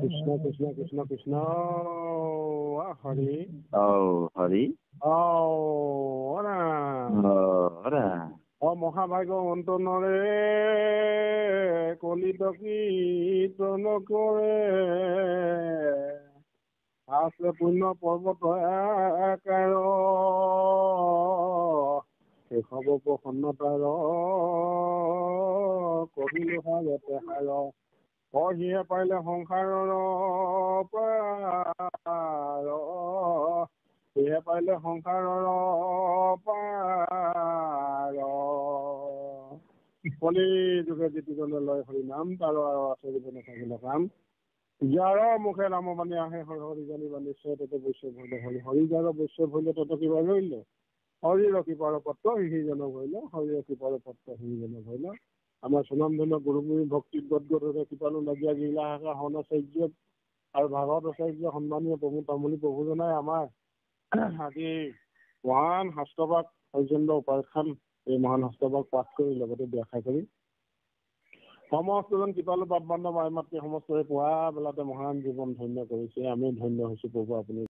কৃষ্ণ কৃষ্ণ কৃষ্ণ কৃষ্ণ হৰি হৰি মহাভাগ্য অন্তনৰে কলিত কীৰ্তন কৰে আছে পুণ্য পৰ্বত আকাৰ কেশৱ প্ৰসন্নতাৰ কহিলো হাৰতে হাৰ কহিয়ে পাৰিলে সংসাৰৰ পাৰ সিহে পাৰিলে সংসাৰৰ পাৰ কলি যুগে যিটিজনে লয় হৰি নাম তাৰ আৰু আছে জীৱনে থাকিলে কাম যাৰ মুখে নাম বাণী আহে হৰি জানিবা নিশ্চয় ততে বৈশ্যৱ হৰিলে হৰি হৰি যাৰ বৈশ্যৱ হৰিলে ততে কিবা ধৰিলে হৰিৰ কৃপাৰ পত্ৰ সিজনক হৰিলে হৰিৰ কৃপাৰ পত্ৰ সিজনক হৰিলে আমাৰ সুনাম ধন্য গুৰুমুনি ভক্তিত গদগদৰে কৃপালু লাগীয়া গিলা শাখা হৰ্ণাচাৰ্য আৰু ভাগৱত আচাৰ্য সন্মানীয় প্ৰভু তামুলী প্ৰভুজনাই আমাৰ আজি মহান শাস্ত্ৰভাগ হৰিচন্দ্ৰ উপাখ্যান এই মহান শাস্ত্ৰভাগ পাঠ কৰি লগতে ব্যাখ্যা কৰি সমস্তজন কৃপালু পাপ বান্ধৱ আই মাতৃ সমস্তৰে পুৱা বেলাতে মহান জীৱন ধন্য কৰিছে। আমি ধন্য হৈছো প্ৰভু আপুনি